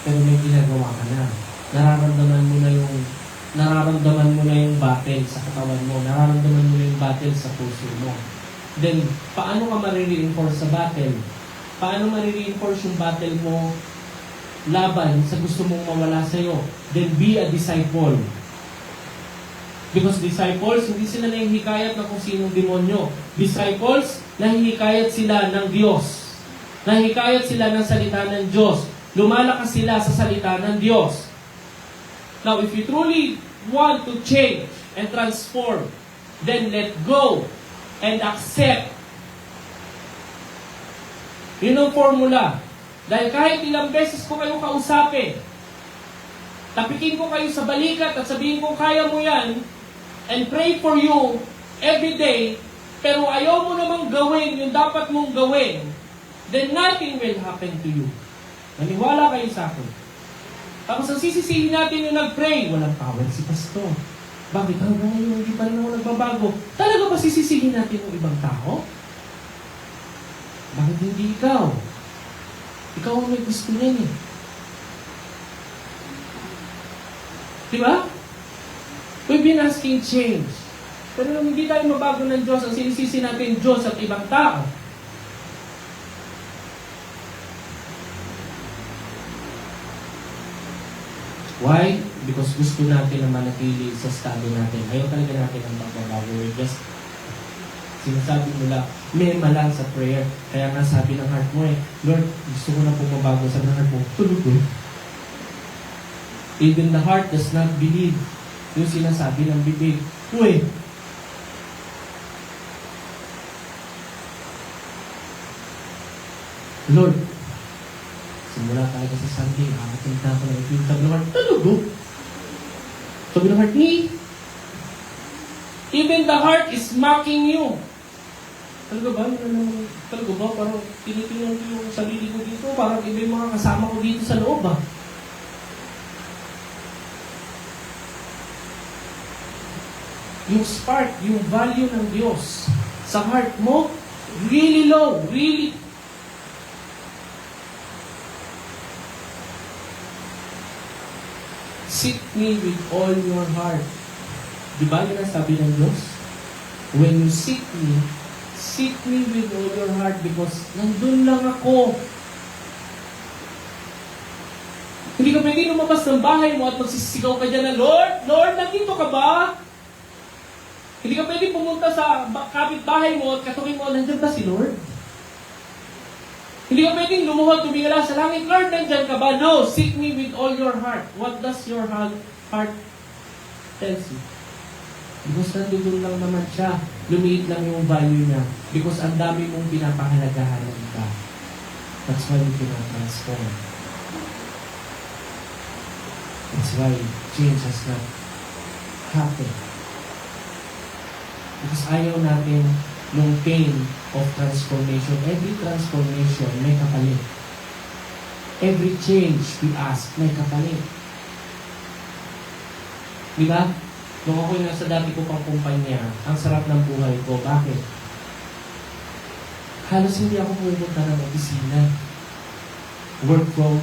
Pero may ginagawa ka na. Nararamdaman mo na yung battle sa katawan mo. Nararamdaman mo na yung battle sa puso mo. Then, paano ka ma-reinforce sa battle? Paano ma-reinforce yung battle mo laban sa gusto mong mawala sa'yo? Then be a disciple. Because disciples, hindi sila nahihikayat na kung sinong demonyo. Disciples, nahihikayat sila ng Diyos. Nahihikayat sila ng salita ng Diyos. Lumalakas sila sa salita ng Diyos. Now, if you truly want to change and transform, then let go and accept. Yun ang formula. Dahil kahit ilang beses ko kayo kausapin, tapikin ko kayo sa balikat at sabihin ko, kaya mo yan, and pray for you every day, pero ayaw mo namang gawin yung dapat mong gawin, then nothing will happen to you. Naniwala kayo sa akin. Tapos ang sisisihin natin yung nag-pray, walang power si pastor. Bakit hanggang ngayon hindi pa rin ako nagbabago? Talaga ba sisisihin natin yung ibang tao? Bakit hindi ikaw? Ikaw ang may gusto niyan eh. Diba? We've been asking change. Pero nung hindi tayo mabago ng Diyos, ang sinisisi natin Diyos at ibang tao. Why? Because gusto natin na manatili sa estado natin. Ayaw talaga natin ang magbabago. We're just sinasabi mo lang, lang sa prayer. Kaya nga sabi ng heart mo Lord, gusto ko na pumabago. Sabi ng heart mo, tulog ko. Even the heart does not believe yung sinasabi ng bibig. Uy! Lord, simula talaga sa Sunday, nakakapunta ako ng ito. Sabi ng heart, tulog ko. Sabi ng heart, even the heart is mocking you. Talaga ba? Talaga ba? Parang tinitingnan ko yung sarili ko dito. Parang iba yung mga kasama ko dito sa loob ba? Yung spark, yung value ng Diyos sa heart mo, really low, really. Seek me with all your heart. Di ba yun ang sabi ng Diyos? When you seek me with all your heart because nandun lang ako. Hindi ka pwede lumabas ng bahay mo at magsisigaw ka dyan na, Lord, Lord, nandito ka ba? Hindi ka pwede pumunta sa kapitbahay mo at katukin mo, nandyan ba si Lord? Hindi ka pwedeng lumuhod, tumingala sa langit, Lord, nandyan ka ba? No, seek me with all your heart. What does your heart tells you? Because nandun lang naman siya. Lumiit lang yung value niya. Because ang dami mong pinapahalagahan ng iba. That's why you cannot transform. That's why change has not happened. Because ayaw natin nung pain of transformation. Every transformation may kapalit. Every change we ask may kapalit. Di ba? Nung ako'y nasa dati ko pang kumpanya, ang sarap ng buhay ko. Bakit? Halos hindi ako pumunta ng opisina. Work from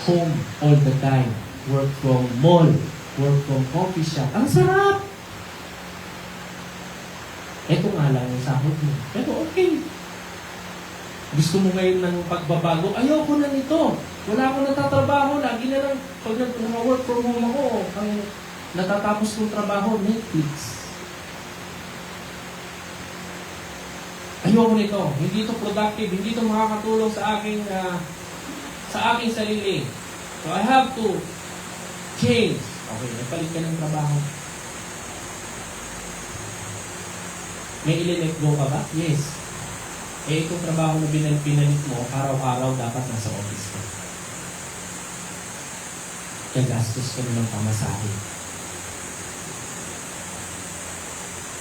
home all the time. Work from mall. Work from coffee shop. Ang sarap! Ito nga lang yung sahod mo. Pero okay. Gusto mo ngayon ng pagbabago? Ayoko na nito. Wala akong natatrabaho. Lagi na lang, pag nag-work from home ako, ang natatapos kong trabaho, Netflix. Ayoko nito. Hindi ito productive. Hindi ito makakatulong sa aking sarili. So I have to change. Okay, nagpalit ka ng trabaho. May i-let go ka ba? Yes. Itong trabaho na pinalit mo, araw-araw dapat nasa office ka. Gagastos ka naman pamasahe.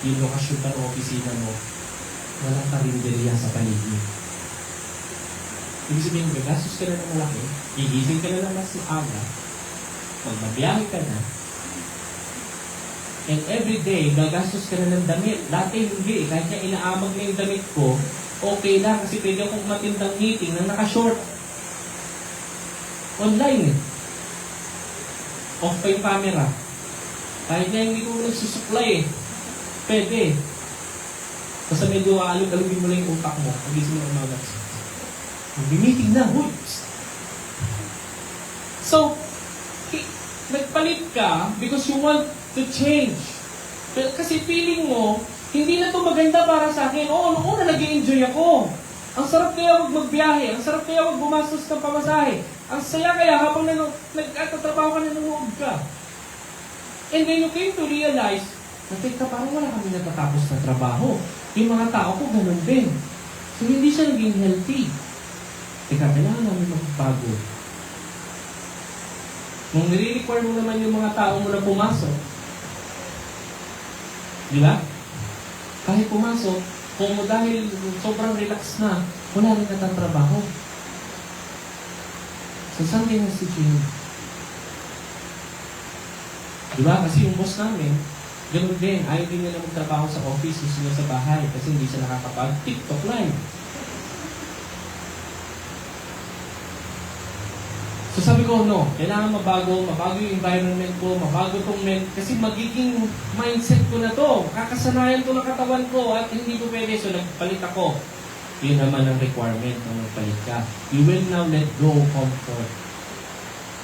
Yung lokasyon pa ng opisina mo, walang karinderya sa paligid. Ibig sabihin, gagastos ka na ng malaki, gigising ka na ng mas aga, magbabiyahe ka na, and every day, gagastos ka na ng damit. Dati hindi, kahit niya inaamag na yung damit ko, okay lang kasi pwede akong matindang meeting na naka-short. Online eh. Off pa yung camera. Kahit niya hindi ko nagsusupply eh. Pwede. Basta medyo alog-alugin mo lang yung utak mo. Pagising mo ng umaga. Mag-meeting na, huy! So, nagpalit ka because you want to change. Kasi feeling mo, hindi na to maganda para sa akin. Oo, noong una nag-i-enjoy ako. Ang sarap kaya wag magbiyahe. Ang sarap kaya wag gumastos ng pamasahe. Ang saya kaya habang nagtatrabaho ka na nanood ka. And then you came to realize, nateka, parang wala kami natatapos na trabaho. Yung mga tao ko, ganun din. So, hindi siya naging healthy. Teka, kailangan namin magbago. Nung nire-require mo naman yung mga tao mo na pumasok, di ba? Kahit pumasok, kung dahil sobrang relax na, wala rin natatrabaho. So, something has to change. Di ba? Kasi yung boss namin, ganun din. Ayaw din nila magtrabaho sa office, gusto nila sa bahay kasi hindi siya nakakapag-TikTok live. So sabi ko, no, kailangan mabago yung environment ko, mabago tong kasi magiging mindset ko na to. Kakasanayan ko ng katawan ko at hindi ko pwede. So nagpalit ako. Yun naman ang requirement ng nagpalit ka. You will now let go of comfort.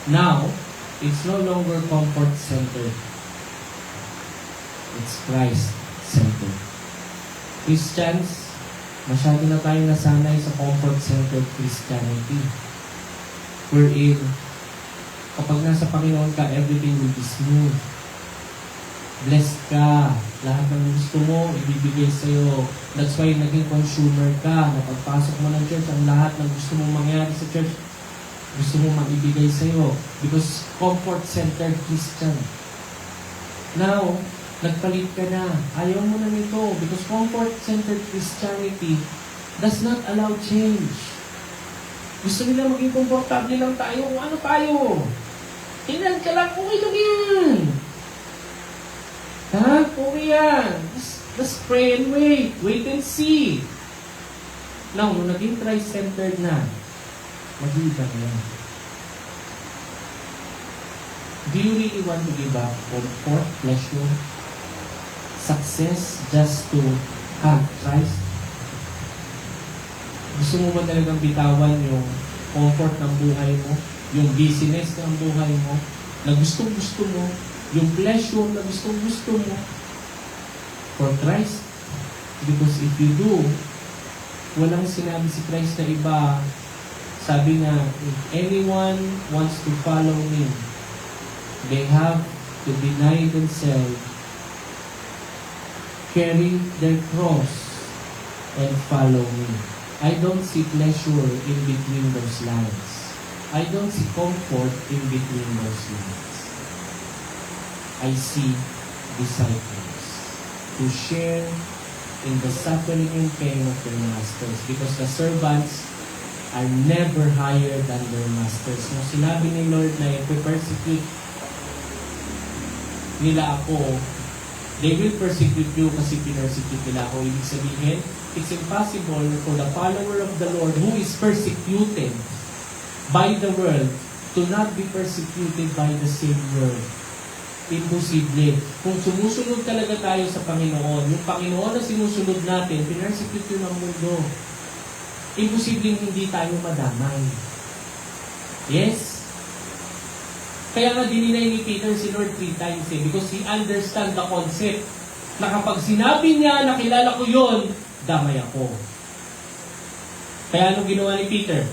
Now, It's no longer comfort-centered. It's Christ-centered. Christians, masyado na tayo nasanay sa comfort-centered Christianity. Wherein, kapag nasa Panginoon ka, everything will be smooth. Blessed ka. Lahat ng gusto mo, ibibigay sa'yo. That's why naging consumer ka. Napagpasok mo ng church, ang lahat ng gusto mong mangyari sa church, gusto mong maibigay sa'yo. Because comfort-centered Christian. Now, nagpalit ka na. Ayaw mo na nito. Because comfort-centered Christianity does not allow change. Gusto nila maging komportable lang tayo kung ano tayo. Tingnan ka lang, okay lang yan. Ha? Okay yan. Just pray and wait. Wait and see. Now, nung naging Christ-centered na, mag-iiba na yan. Do you really want to give up comfort, pleasure, success just to have Christ? Gusto mo ba talagang bitawan yung comfort ng buhay mo, yung busyness ng buhay mo, na gustong-gusto mo, yung pleasure na gustong-gusto mo for Christ? Because if you do, walang sinabi si Christ na iba. Sabi nga, if anyone wants to follow me, they have to deny themselves, carry their cross, and follow me. I don't see pleasure in between those lines. I don't see comfort in between those lines. I see disciples who share in the suffering and pain of their masters, because the servants are never higher than their masters. Nung sinabi ni Lord na i-persecute nila ako, they will persecute you kasi pinersecute nila ako. Ibig sabihin, it's impossible for the follower of the Lord who is persecuted by the world to not be persecuted by the same world. Imposible. Kung sumusunod talaga tayo sa Panginoon, yung Panginoon na sinusunod natin, pinersecute yun ang mundo. Imposible hindi tayo madamay. Yes? Kaya nga dininay ni Peter si Lord 3 times because he understand the concept na kapag sinabi niya na kilala ko yun, damay ako. Kaya anong ginawa ni Peter?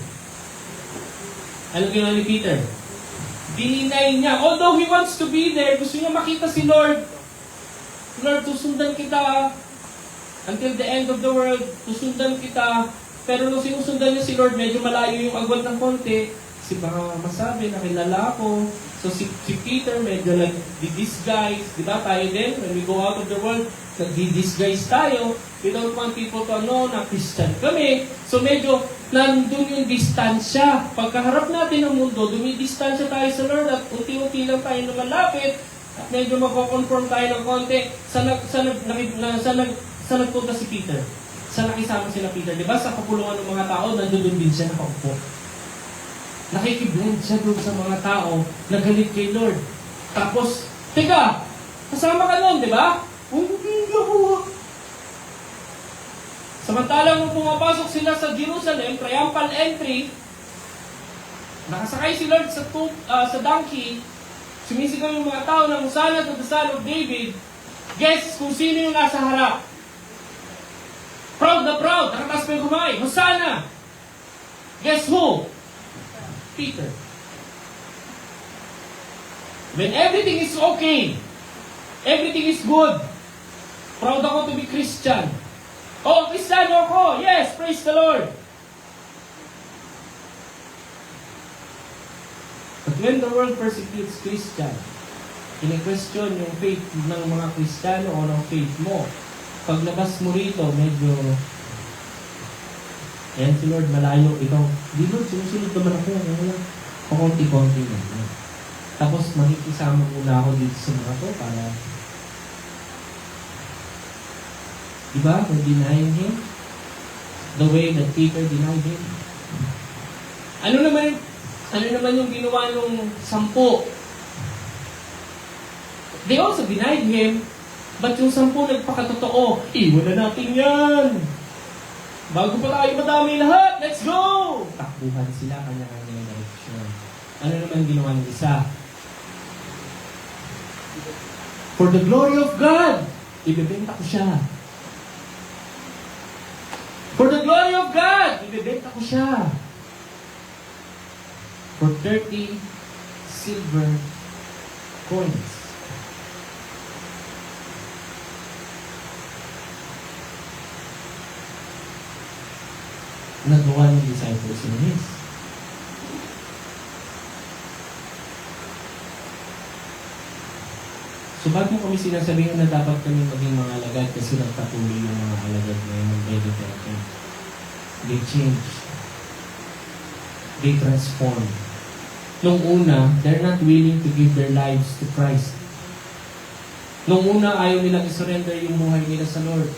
Anong ginawa ni Peter? Dininay niya. Although he wants to be there, gusto niya makita si Lord. Lord, susundan kita until the end of the world. Susundan kita. Pero nung sinusundan niya si Lord, medyo malayo yung agwat ng konti. Kasi baka masabi na kilala ako. So si Peter medyo nag-disguise. Diba tayo din? When we go out of the world, nag-disguise tayo. We don't want people to know na Christian kami. So medyo nandun yung distansya. Pagkaharap natin ng mundo, dumidistansya tayo sa Lord at unti-unti lang tayo lumalapit at medyo magko-conform tayo ng konti. Sa nagpunta si Peter? Sa nakisama sila Peter? Diba sa kapulungan ng mga tao, nandun din siya nakaupo. Nakikiblend siya doon sa mga tao na galit kay Lord. Tapos, teka, kasama ka nun, di ba? Hindi ako. Samantalang nung pumapasok sila sa Jerusalem, triumphal entry, nakasakay si Lord sa donkey, sumisigaw yung mga tao ng Hosanna to the Son of David. Guess kung sino yung nasa harap. Proud na proud, nakataas pa yung kumay. Hosanna! Guess who? Peter. When everything is okay, everything is good, proud ako to be Christian. Oh, Kristiyano ako! Yes, praise the Lord! But when the world persecutes Christian, in-question yung faith ng mga Kristiyano o ng faith mo, paglabas mo rito, medyo ayan si Lord, malayo. Ikaw, di Lord, sinusunod naman ako. Pakunti-kunti na. Tapos makikisama muna ako dito sa mga to para, di ba, we're denying Him the way that Peter denied Him. Ano naman yung ginawa nung 10? They also denied Him, but yung 10 nagpakatotoo, iwan na natin yan. Bago pa tayo madami lahat, let's go! Takbuhan sila kanya-kanya yung direction. Ano naman ginawa ng isa? For the glory of God, ibebenta ko siya. For the glory of God, ibebenta ko siya. For 30 silver coins. Nagawa ng disciples yun, yes. So ba't mo kami sinasabihin na dapat kami maging mga alagad kasi nagpatuloy yung mga alagad ngayon ng Benedictine? They change. They transform. Nung una, they're not willing to give their lives to Christ. Nung una, ayaw nilang isurrender yung buhay nila sa Lord.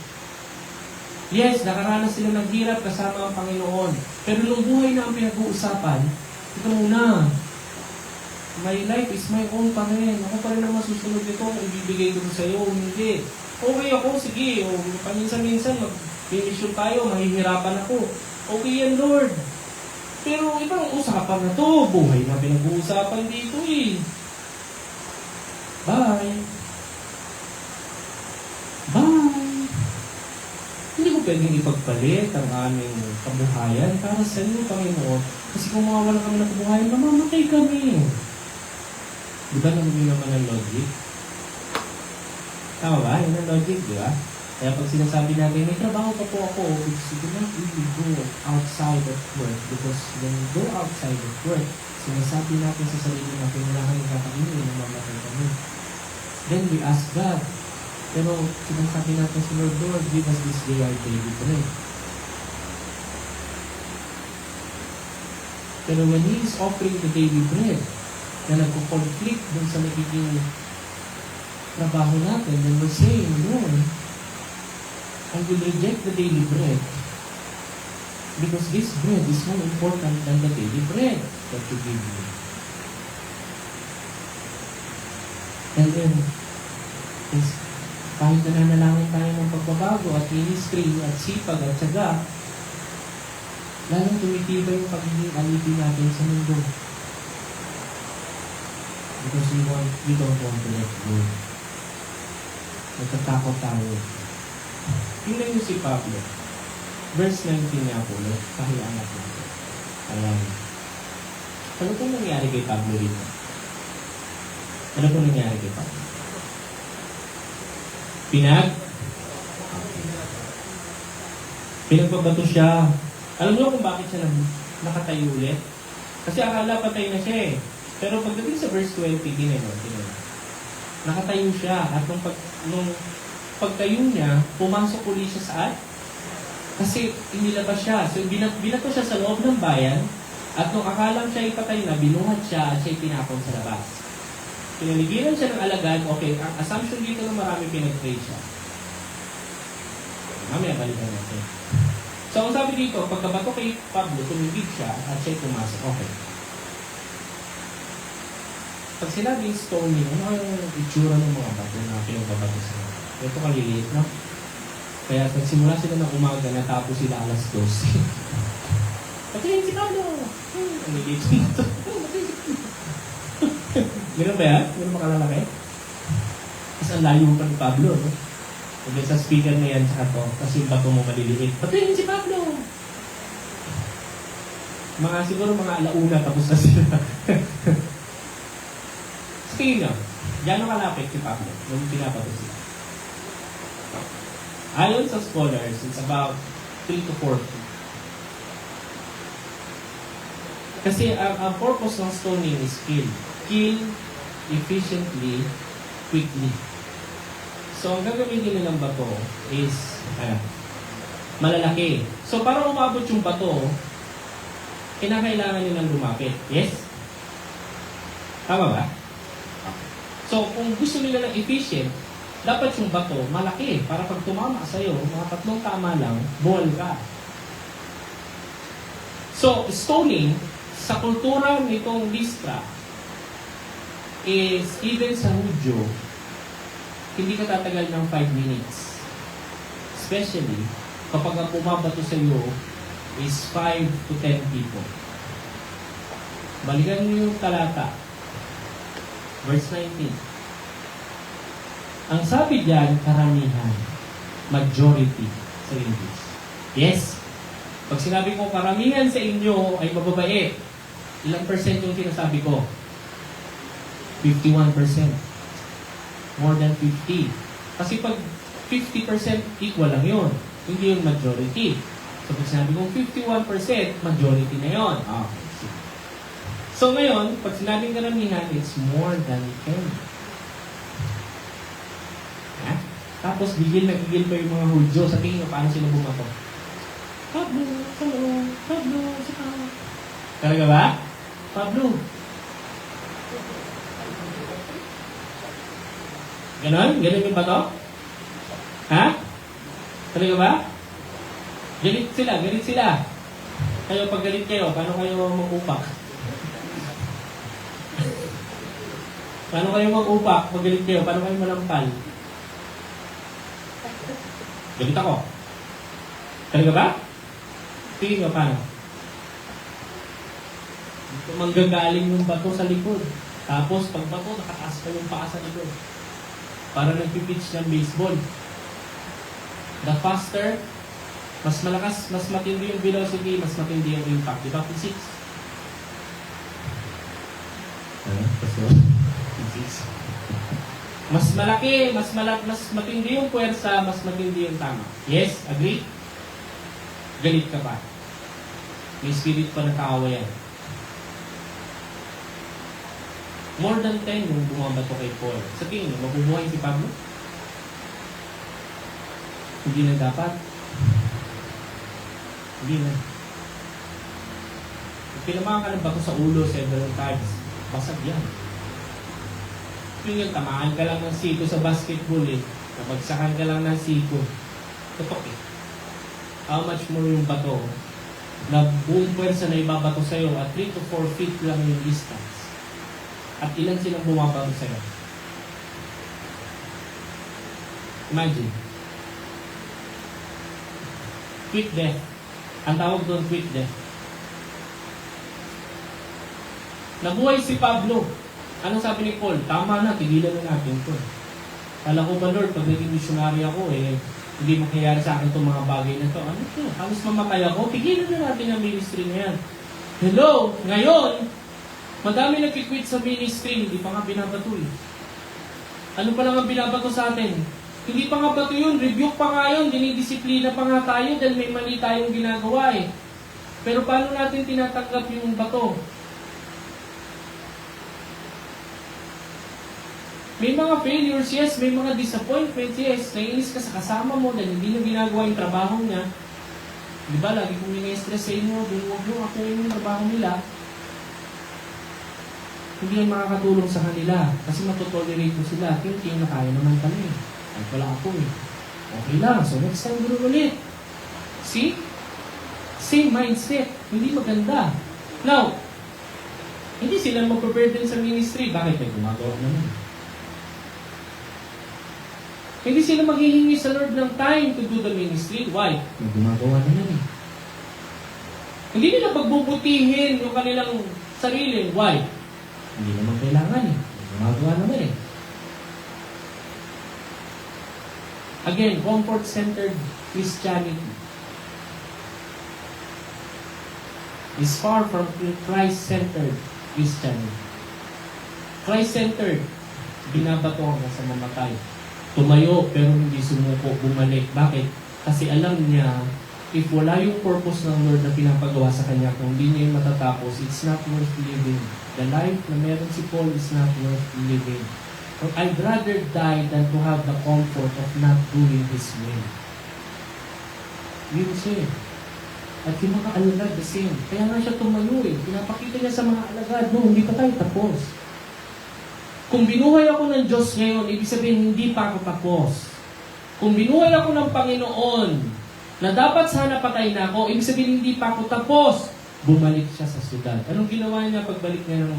Yes, nakaranas sila ng hirap kasama ang Panginoon. Pero nung buhay na ang pinag-uusapan, ito muna, my life is my own pa rin. Ako pa rin ang masusunod nito kung ibibigay ko sa iyo. Hindi. Okay ako, sige. O, paminsan-minsan, mag-mission tayo, mahihirapan ako. Okay yan, Lord. Pero ibang usapan na to. Buhay na pinag-uusapan dito eh. Bye. Bye. Hindi ko pwedeng ipagpalit ang aming kabuhayan para sa iyo, Panginoon. Kasi kung mawawala kami ng kabuhayan, mamamatay kami. Di ba naman yun naman ang logic? Tama ba? Yun ang logic, di ba? Kaya pag sinasabi natin, may trabaho pa po ako, because you do not really go outside of work. Because when you go outside of work, sinasabi natin sa sarili natin, wala kami kakainin, namamatay kami. Then we ask God. Pero sinasabi natin sa Lord, Lord, give us this day our daily bread. Pero when He is offering the daily bread, na nagko-conflict dun sa nagiging trabaho natin, then we're saying, Lord, I will reject the daily bread because this bread is more important than the daily bread that you give me. And then, kahit nananalangin tayo ng pagbabago at ministry at sipag at syaga, lalong tumitibay yung pagiging alipin natin sa mundo. Because we don't want to let go. Nagtatakot tayo. Tingnan niyo si Pablo. Verse 19 niya po, pahiangat natin. Ayan. Ano pong nangyari kay Pablo dito? Ano pong nangyari kay Pablo? Pinagbabato siya. Alam niyo kung bakit siya nakatayo ulit? Kasi akala patay na siya eh. Pero pagdating sa verse 20, ginano. Nakatayo siya. At nung pagtayo niya, pumasok ulit siya saan? Kasi inilabas siya. So, binato siya sa loob ng bayan. At nung akalang siya ipatay na, binuhat siya at siya tinapon sa labas. Pinaligiran siya ng alagad. Okay, ang assumption dito na marami pinag-pray siya. Mamaya balikan natin. So, ang sabi dito, pagkabato kay Pablo, tumibig siya at siya pumasok. Okay. Pag sinabing stoning, ano yung itsura ng mga bato na pinagbabato sa mga? Ito kaliliit, no? Kaya nagsimula sila ng umaga, natapos sila alas 12. Patayin si Pablo! Ang lilit na ito. Ganun ba yan? Ganun makalalaki? Kasi ang layo pa ni Pablo, no? Pag sa speaker na yan, tsaka to, kasi yung bato mo maliliit. Patayin si Pablo! Siguro mga alauna, tapos na sila. Sige nga, gano'ng kalapit si Pablo nung pinapato sila? Ayon sa scholars, it's about 3 to 4 feet. Kasi ang purpose ng stoning is kill. Kill efficiently, quickly. So, ang gagamitin nilang bato is, malalaki. So, para umabot yung bato, kinakailangan nilang lumapit. Yes? Tama ba? So, kung gusto nila ng efficient, dapat yung bato malaki para pag tumama sa'yo, mga 3 tama lang, buwal ka. So, stoning, sa kultura nitong Lystra, is even sa Hudyo, hindi ka tatagal ng 5 minutes. Especially, kapag ang pumabato sa'yo is 5 to 10 people. Balikan niyo yung talata. Verse 19. Ang sabi diyan, karamihan. Majority sa English. Yes. Pag sinabi ko karamihan sa inyo ay mababait, ilang percent yung sinasabi ko? 51%. More than 50. Kasi pag 50% equal lang yun. Hindi yung majority. So pag sinabi kong 51%, majority na yun. Okay. So ngayon, pag sinabing karamihan, it's more than 10. Ha? Tapos gigil na gigil pa yung mga Hudyo. Sabihin nyo, paano sila bumato? Pablo, hello, Pablo, saka. Talaga ba? Pablo. Ganon? Ganon yung bato? Ha? Talaga ba? Galit sila, galit sila. Kayo, pag galit kayo, paano kayo mag-upak? Paano kayo mag-upak? Pag galit kayo, paano kayo malampal? Galit ako. Talaga ba? Tingin nyo, paano? Dito manggagaling yung bato sa likod. Tapos, pag bato, nakataas pa yung paa sa likod. Para nagpipitch ng baseball. The faster, mas malakas, mas matindi yung velocity, mas matindi yung impact. Di ba? Physics. Physics. Mas malaki, mas matindi yung puwersa, mas matindi yung tama. Yes? Agree? Galit ka pa. May spirit pa na tao yan. More than 10 yung bumabato kay Paul. Sa tingin nyo, mabubuhay si Pablo? Hindi na dapat. Hindi na. Kung pinamahan ka ng bato sa ulo several times, basag yan. Yung tamaan ka lang ng siko sa basketball eh. Nabagsakan ka lang ng siko. Tutok eh. How much more yung bato na buong pwersa na ibabato sa'yo at 3 to 4 feet lang yung distance. At ilan silang bumabato sa'yo? Imagine. Quick death. Ang tawag doon, quick death. Nabuhay si Pablo. Anong sabi ni Paul? Tama na, tigilan na natin ito. Kala ko ba, Lord, pag naging missionary ako, hindi mangyayari sa akin itong mga bagay na ito. Ano ito? Halos mamatay ako. Tigilan na natin ang ministry na yan. Hello? Ngayon, madami nag-quit sa ministry, hindi pa nga binabato eh. Ano pa lang ang binabato sa atin? Hindi pa nga bato yun, rebuke pa nga yun, dinidisiplina pa nga tayo dahil may mali tayong ginagawa eh. Pero paano natin tinatanggap yung bato? May mga failures, yes. May mga disappointments, yes. Naiinis ka sa kasama mo dahil hindi na ginagawa yung trabaho niya. Di ba, lagi kong nina-stress sa inyo, huwag nyo ako yung trabaho nila. Hindi yan makakatulong sa kanila kasi matotolerate mo sila. Thinking na kaya naman kami. Ay pala ako eh. Okay lang, so next time gano'n ulit. See? Same mindset. Hindi maganda. Now, hindi sila mag-burden sa ministry. Bakit? May gumagawa naman. Hindi sila maghihingi sa Lord ng time to do the ministry. Why? May gumagawa naman eh. Hindi nila pagbubutihin yung kanilang sarili. Why? Hindi naman kailangan eh. May gumagawa naman eh. Again, comfort-centered Christianity is far from Christ-centered Christianity. Christ-centered, binabato ka sa mamatay. Tumayo pero hindi sumuko, bumalik. Bakit? Kasi alam niya, if wala yung purpose ng Lord na pinapagawa sa kanya, kung hindi niya yung matatapos, it's not worth living. The life na meron si Paul is not worth living. I'd rather die than to have the comfort of not doing His will. Yun siya. At yung mga alagad, the same. Kaya nga siya tumayo eh. Pinapakita niya sa mga alagad, no, hindi pa tayo tapos. Kung binuhay ako ng Diyos ngayon, ibig sabihin, hindi pa ako tapos. Kung binuhay ako ng Panginoon, na dapat sana patay na ako, ibig sabihin, hindi pa ako tapos. Bumalik siya sa syudad. Anong ginawa niya pagbalik niya ng...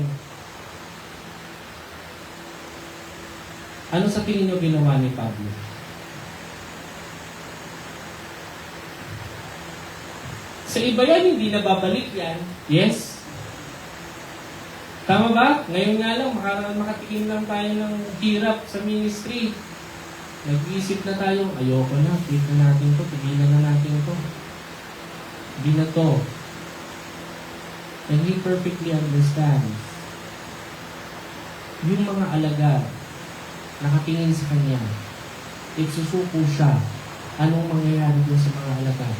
Ano sa tingin niyo ginawa ni Pablo? Sa iba yan, hindi nababalik yan. Yes? Tama ba? Ngayon nga lang, makatikim lang tayo ng hirap sa ministry. Nag-iisip na tayo, ayoko na, quit na natin to, tigilan na natin to. Hindi na to. And He perfectly understands. Yung mga alagad, nakatingin sa Kanya, susuko siya, anong mangyayari dun sa mga alagad?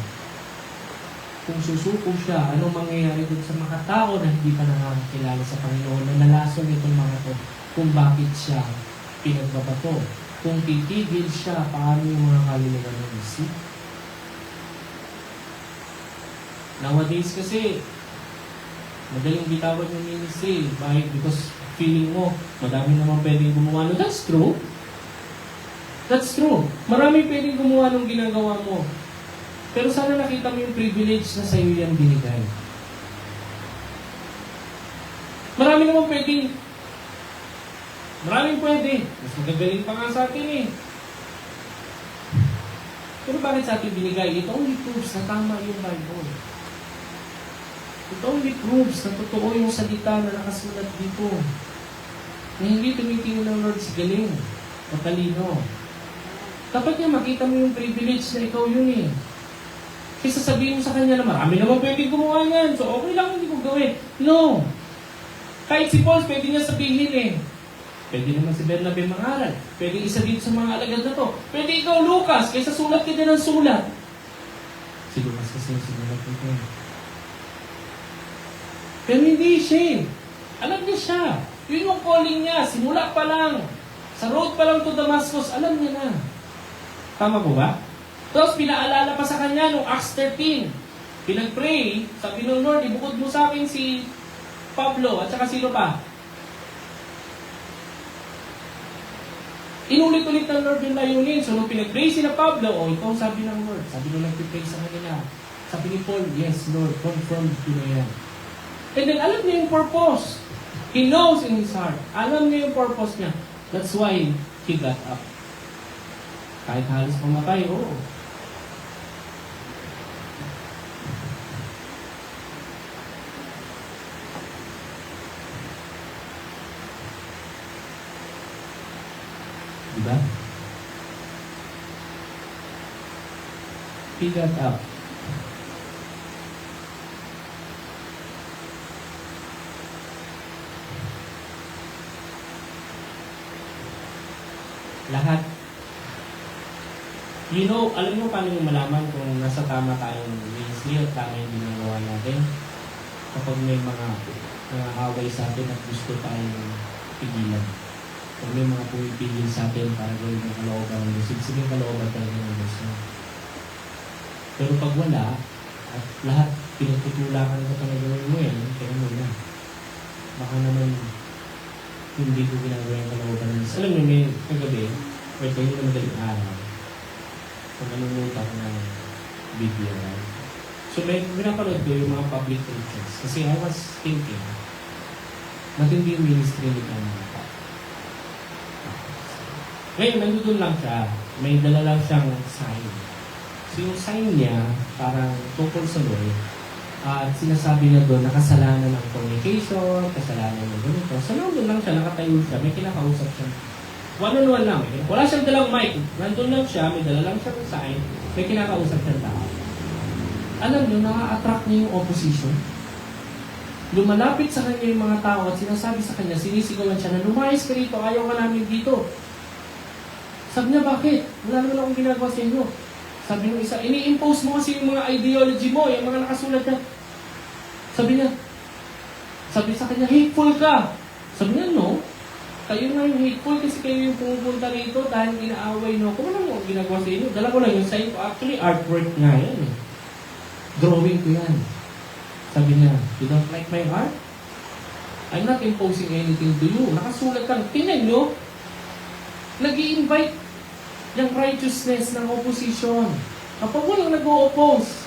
Kung susuko siya, anong mangyayari dun sa mga tao na hindi pa nakakakilala sa Panginoon, na nalason itong mga to, kung bakit siya pinagbabato? Kung titigil siya, paano yung mga kaluluwa ng isip? Nowadays kasi, madaling bitawan yung ministry. Bakit? Because feeling mo, madami naman pwedeng gumawa. No, that's true. That's true. Marami pwedeng gumawa ng ginagawa mo. Pero sana nakita mo yung privilege na sa iyo yan binigay. Maraming pwede. Mas magagaling pa nga sa atin eh. Pero bakit sa atin binigay? It only proves na tama yung Bible. It only proves na totoo yung salita na nakasulat dito. Na hindi tumitingin ng Lord sa galing o talino. Dapat niya makita mo yung privilege na ikaw yun eh. Kasi sasabihin mo sa kanya na marami naman pwede gumawa yan. So okay lang hindi ko gawin. No. Kahit si Paul pwede niya sabihin eh. Pwede naman si Bernabe mangaral. Pwede isa dito sa mga alagad na to. Pwede ikaw, Lucas, kaysa sulat ka din ng sulat. Si Lucas kasi yung sinulat nito. Pero hindi siya. Alam niya siya. Yun yung calling niya. Simula pa lang. Sa road pa lang to Damascus, alam niya na. Tama po ba? Tapos pinaalala pa sa kanya nung Acts 13. Pinag-pray, sabi ng Lord, ibukod mo sa akin si Pablo at saka sino pa? Inulit-ulit ng Lord yung layunin. So, nung pinag-pray sila Pablo, ito ang sabi ng Lord. Sabi nung nag-pray sa kanila. Sabi ni Paul, yes, Lord, confirm ko na yan. And then, alam niya yung purpose. He knows in his heart. Alam niya yung purpose niya. That's why he got up. Kahit halos pamatay, oo. Diba? He got up. Lahat. You know, alam mo paano yung malaman kung nasa tama tayong ministry at tama yung ginagawa natin? Kapag may mga away sa atin at gusto tayong pigilan. Kung may mga pumipigil sa atin para gawin ng kalooban ng Diyos, sige kalooban talaga ng Diyos. Pero pag wala, at lahat pinagtutulakan ko talaga gawin mo yan, kaya mo na. Baka naman hindi ko ginagawa yung kalooban ng Diyos. Alam mo, may kagabi, or kayo na madaling araw, kung nanunutang ng video. So may pinapanood ko yung mga public preachers. Kasi I was thinking, matindi yung ministry nito mga tao. Ngayon, nandun lang siya. May dala lang siyang sign. So yung sign niya, parang tungkol sa Lord, at sinasabi niya doon, nakasalanan ng communication, kasalanan ng ganito. So nandun lang siya, nakatayo siya, may kinakausap siya. One-on-one lang. Wala siyang dalang mic. Nandun lang siya, may dala lang siyang sign, may kinakausap siyang tao. Alam niyo, na-attract niya yung opposition. Lumalapit sa kanya yung mga tao at sinasabi sa kanya, sinisigawan siya na lumayas ka rito, ayaw ka namin dito. Sabi niya, bakit? Wala naman akong ginagawa sa inyo. Sabi ng isa, ini-impose mo kasi yung mga ideology mo, yung mga nakasulat na. Sabi sa kanya, hateful ka. Sabi niya, no. Kayo nga yung hateful kasi kayo yung pumupunta rito dahil inaaway no. Kung ano mo ang ginagawa sa inyo, dala ko lang yung sign ko. Actually, artwork nga yan eh. Drawing ko yan. Sabi niya, you don't like my art? I'm not imposing anything to you. Nakasulat ka. Tingnan nyo. Nag-i-invite yung righteousness ng opposition. Kapag walang nag-o-oppose.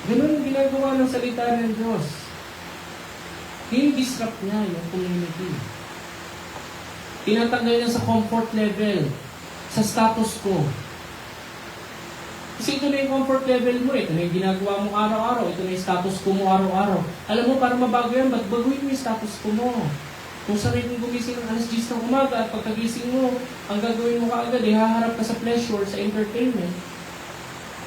Ganun ang ginagawa ng salita ng Diyos. Disrupt niya yung community. Tinatanggal niya sa comfort level, sa status quo. Kasi ito na yung comfort level mo, ito na yung ginagawa mo araw-araw, ito na yung status quo mo araw-araw. Alam mo, para mabago yan, ba't baguhin mo yung status quo mo? Kung sarili mo gumising ng alas 10 ng umaga at pagkagising mo, ang gagawin mo kaagad, haharap ka sa pleasure, sa entertainment.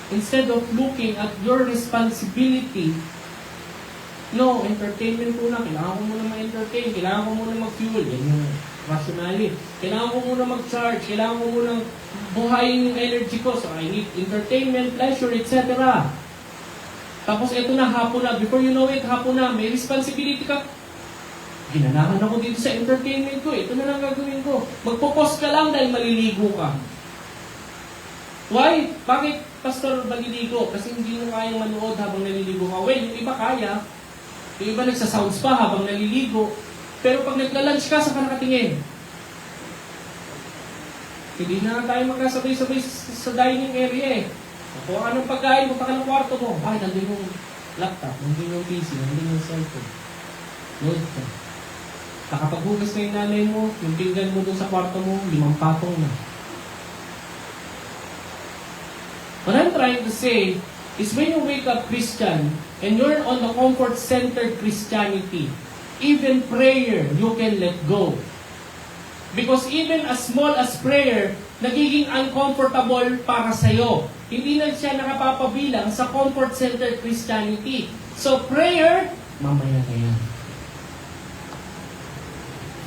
Instead of looking at your responsibility, no, entertainment muna. Kailangan ko muna ma-entertain. Kailangan ko muna mag-fuel. Yan yung rationally. Kailangan ko muna mag-charge. Kailangan ko muna buhayin yung energy ko. So, I need entertainment, pleasure, etc. Tapos, ito na, hapon na. Before you know it, hapon na. May responsibility ka. Ginanahan ako dito sa entertainment ko. Ito na lang gagawin ko. Magpo-post ka lang dahil maliligo ka. Why? Bakit, Pastor, maliligo? Kasi hindi mo kayang manood habang naliligo ka. Well, yung iba kaya. Yung iba nagsasounds pa habang naliligo. Pero pag nagla-lunch ka, saka nakatingin. Hindi na tayo magkasabay-sabay sa dining area eh. Kuha ka ng pagkain, punta ka ng kwarto mo. Ay, nandun yung laptop, nandun yung PC, nandun yung cellphone. Load ka. Nakapaghugas na yung nanay mo, yung pinggan mo dun sa kwarto mo, 5 patong na. What I'm trying to say is when you wake up Christian and you're on the comfort-centered Christianity, even prayer, you can let go. Because even as small as prayer, nagiging uncomfortable para sa'yo. Hindi na siya nakapapabilang sa comfort-centered Christianity. So prayer, mamaya na yan.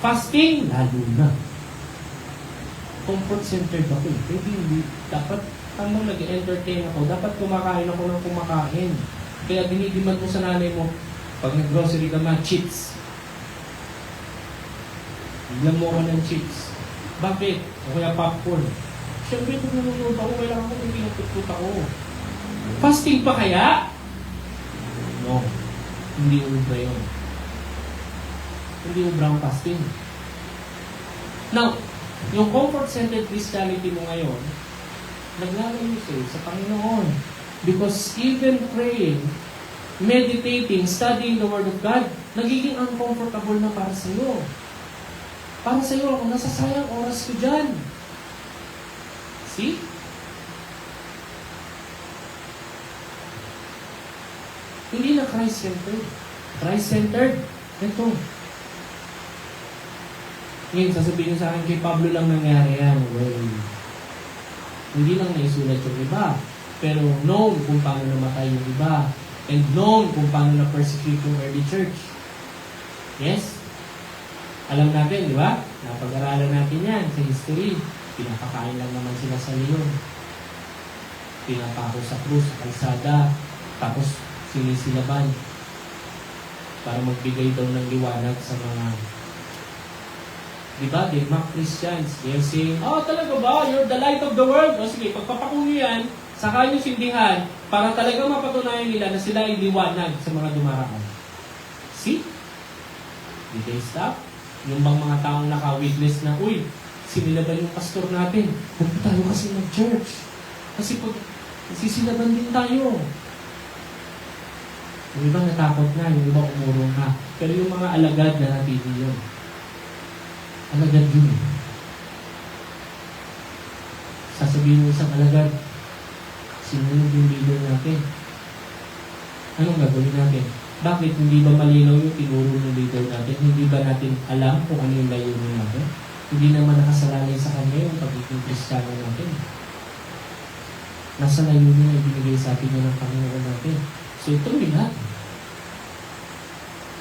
Fasting, lalo na. Comfort-centered ako eh. Pwede hindi. Dapat tamang nag-entertain ako. Dapat kumakain ako ng kumakain. Kaya dinidiman mo sa nanay mo, pag nag-grocery ka ma, chips. Bigyan mo ako ng chips. Bakit? O kaya popcorn. Siyempre, kung nanonood ako, kailangan ko yung pinaputput ako. Fasting pa kaya? No. Hindi ubra yun. Hindi ubra ang fasting. Now, yung comfort-centered Christianity mo ngayon, naglalayo sa'yo sa Panginoon. Because even praying, meditating, studying the Word of God, nagiging uncomfortable na para sa'yo. Para sa'yo, ako nasasayang oras ko dyan. See? Hindi na Christ-centered. Christ-centered, ito. Ngayon, sasabihin sa akin, kay Pablo lang nangyari yan. Well, hindi lang naisulat yung iba. Pero known kung paano namatay yung iba. And known kung paano na-persecute yung early church. Yes? Alam natin, di ba? Napag-aralan natin yan sa history. Pinapakain lang naman sila sa leon. Pinapako sa krus, sa kalsada. Tapos sinisilaban. Para magbigay daw ng liwanag sa mga... Di ba? They mock Christians. They're saying, oh, talaga ba? You're the light of the world. O sige, pagpapakulo yan, saka yung sindihan, para talaga mapatunayan nila na sila ay liwanag sa mga dumaraan. See? Did they stop? Yung bang mga taong naka-witness na, uy, sinilaban yung pastor natin. Huwag tayo kasi mag-church. Kasi pag sisilaban din tayo. Yung iba natakot na, yung iba umurong na. Pero yung mga alagad na natili yun. Alagad yun. Sasabihin mo isang alagad, sinunod yung leader natin. Anong gagawin natin? Bakit hindi ba malinaw yung tinuro ng leader natin? Hindi ba natin alam kung ano yung layunin natin? Hindi naman nakasalalay sa kanya yung pagiging Kristiyano natin. Nasa layunin na ibinigay sa atin ng Panginoon natin. So ituloy natin.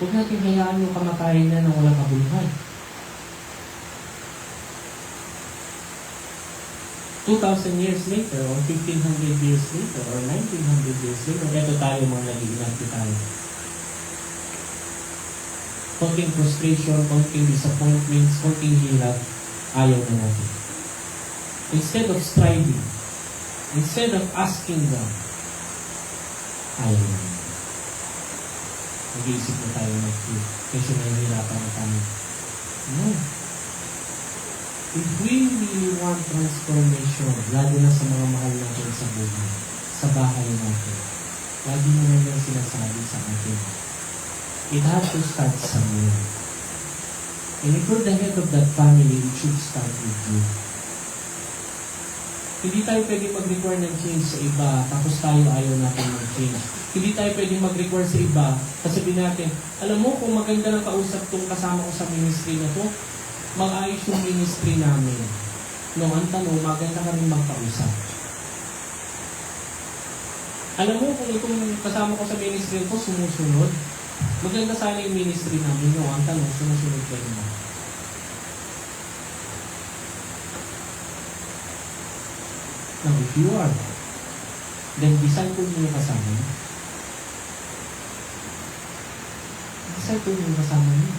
Huwag natin hayaan yung kamatayan na ng walang kabuluhan. 2,000 years later, or 1,500 years later, or 1,900 years later, eto tayo mga nag-iingat tayo. Konting frustration, konting disappointments, konting hirap, ayaw na natin. Instead of striving, instead of asking God, ayaw na natin. Nag-iisip na tayo mag-pray kasi nahihirapan na tayo. No. If we really want transformation, lalo na sa mga mahal natin sa buhay, sa bahay natin, lagi naman yung sinasabi sa atin, it has to start somewhere. And if you're the head of that family, it should start with you. Hindi tayo pwedeng mag-require ng change sa iba, tapos tayo ayaw natin mag-change. Hindi tayo pwedeng mag-require sa iba, sasabihin natin, alam mo, kung maganda ng kausap tong kasama ko sa ministry na to, mag-ayos yung ministry namin. No, ang tanong, maganda ka rin magkausap. Alam mo, kung itong kasama ko sa ministry ko, sumusunod, maganda sana yung ministry namin. No, ang tanong, sumusunod ka rin mo. Now, if you are, then disciple mo yung kasama niyo. Disciple mo yung kasama niyo.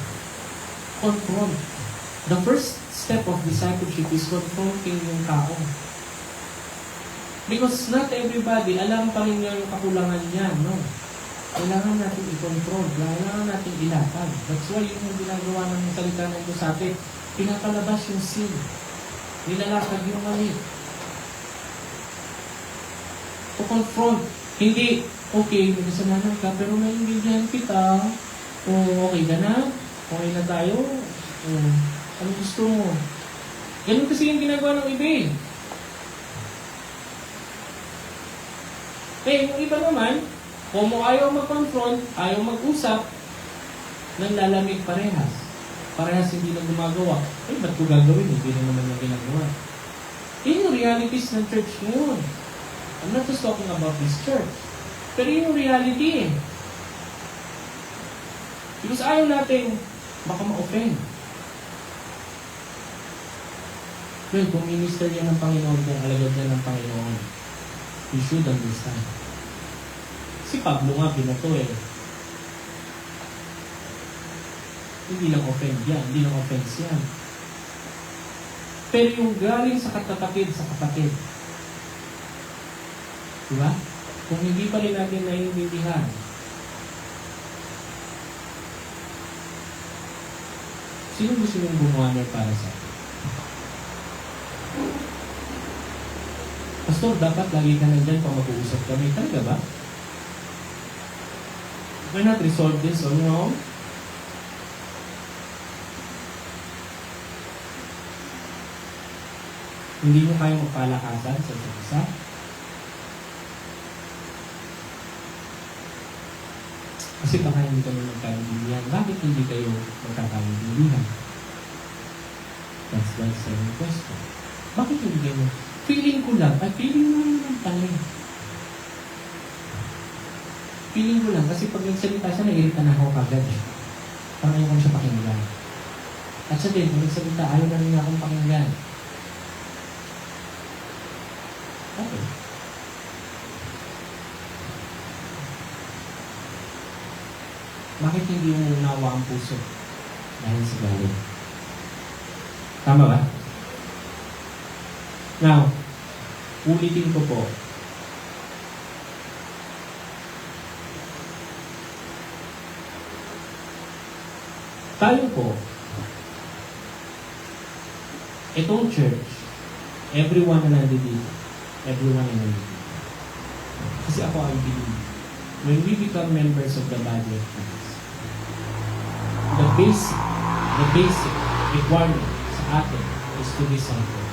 Confront. The first step of discipleship is confronting yung tao. Because not everybody, alam pa rin yung kakulangan niya, no? Kailangan natin i-control, kailangan natin ilakad. That's why yung ginagawa ng salita ng Diyos sa atin, pinapalabas yung sin. Nilalakad yung mali. O confront. Hindi, okay, may kasalanan ka, pero naiintindihan kita. O okay ka na? Okay na tayo? O, ano gusto mo? Ganun kasi yung ginagawa ng iba eh. Yung iba naman, kung ayaw mag-confront, ayaw mag-usap, nanlalamig parehas. Parehas hindi na gumagawa. Ba't ko gagawin? Hindi na naman yung ginagawa. Yun yung realities ng church ngayon. I'm not just talking about this church. Pero yun yung reality eh. Because ayaw natin baka ma-offend. Well, kung minister yan ng Panginoon, kung alagad yan ng Panginoon, you should understand. Si Pablo nga binato eh. Hindi lang offend yan, hindi lang offense yan. Pero yung galing sa kapatid, diba? Kung hindi pa rin natin naiintindihan, sino gusto niyong bumuhaner para sa atin? Pastor, dapat lagi ka nandyan pag mag-uusap kami. Talaga ba? Why not resolve this on your own? Hindi mo kayang magpalakasan sa isa't isa? Kasi baka hindi kami magkaintindihan. Bakit hindi kayo magkakaintindihan? That's the second question. Bakit hindi kayo? Feeling ko lang. Feeling mo naman pala. Feeling ko lang. Kasi pag nagsalita siya, nag-irita na ako kagad eh. Parang ayaw ko siya pakinggan. At siya din, pag nagsalita, ayaw na rin akong pakinggan. Okay. Bakit hindi mo unawa ang puso? Dahil sa galit. Tama ba? Now, ulitin ko po. Tayo po, itong church, everyone na nandito, everyone na nandito. Kasi ako ay believe. When we become members of the body of Christ, the basic requirement sa atin is to disciple.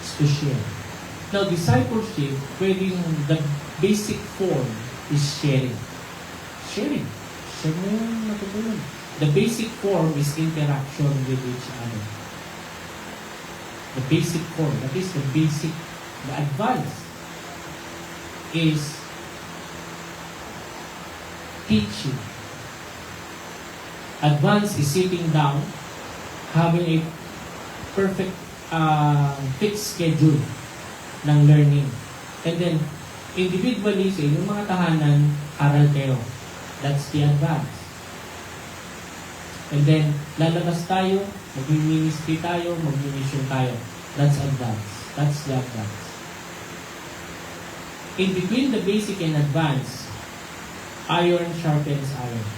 Is to share. Now, discipleship, pwedeng the basic form is sharing. Sharing. Share mo yung natutunan. The basic form is interaction with each other. The basic form, that is the basic, the advice is teaching. Advance is sitting down, having a perfect fixed schedule ng learning. And then, individually sa inyong mga tahanan, aral kayo. That's the advance. And then, lalabas tayo, mag-ministry tayo, mag-mission tayo. That's advance. That's the advance. In between the basic and advance, iron sharpens iron.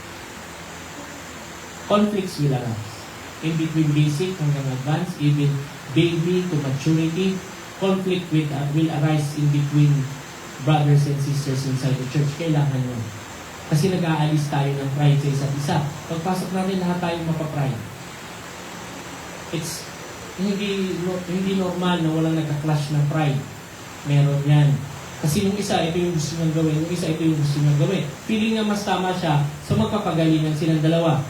Conflicts will arise. In between basic hanggang advanced, even baby to maturity, conflict will arise in between brothers and sisters inside the church. Kailangan yun. Kasi nag-aalis tayo ng pride sa isa't isa. Pagpasok natin, lahat tayo mapapride. It's hindi normal na walang nagka-clash ng pride. Meron yan. Kasi yung isa, ito yung gusto niyang gawin. Yung isa, ito yung gusto niyang gawin. Feeling niya mas tama siya, so magpapagalingan silang dalawa.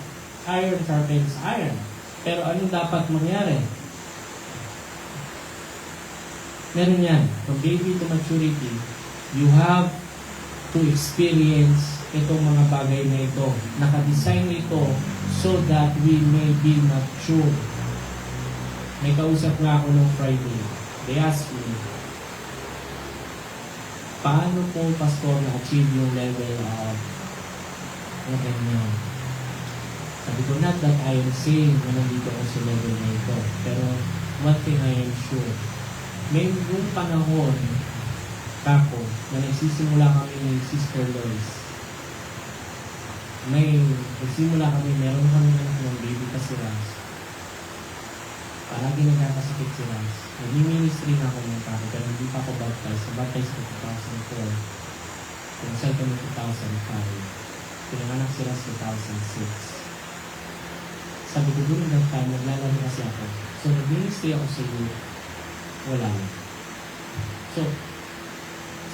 Iron sharpens iron. Pero anong dapat mangyari? Meron yan. From baby to maturity, you have to experience itong mga bagay na ito. Nakadesign ito so that we may be mature. May kausap nga ako nung Friday. They asked me, paano po, Pastor, na-achieve yung level of ganyan? Sabi ko, not that I am saying na nandito ako sa level na ito. Pero one thing I am sure, may yung panahon kako na nagsisimula kami ni Sister Lois. Nagsimula kami, meron kami anak ng baby pa si Raz. Palagi nagkakasakit si Raz. Nag-ministry na ako ng kako, pero hindi pa ako baptized. Baptized ko 2004. Pinasal ko ng 2005. Pinanganak si Raz 2006. Sabi ko, during that time, naglalaro kasi ako. So, nag-ministry ako sa iyo. Wala lang. So,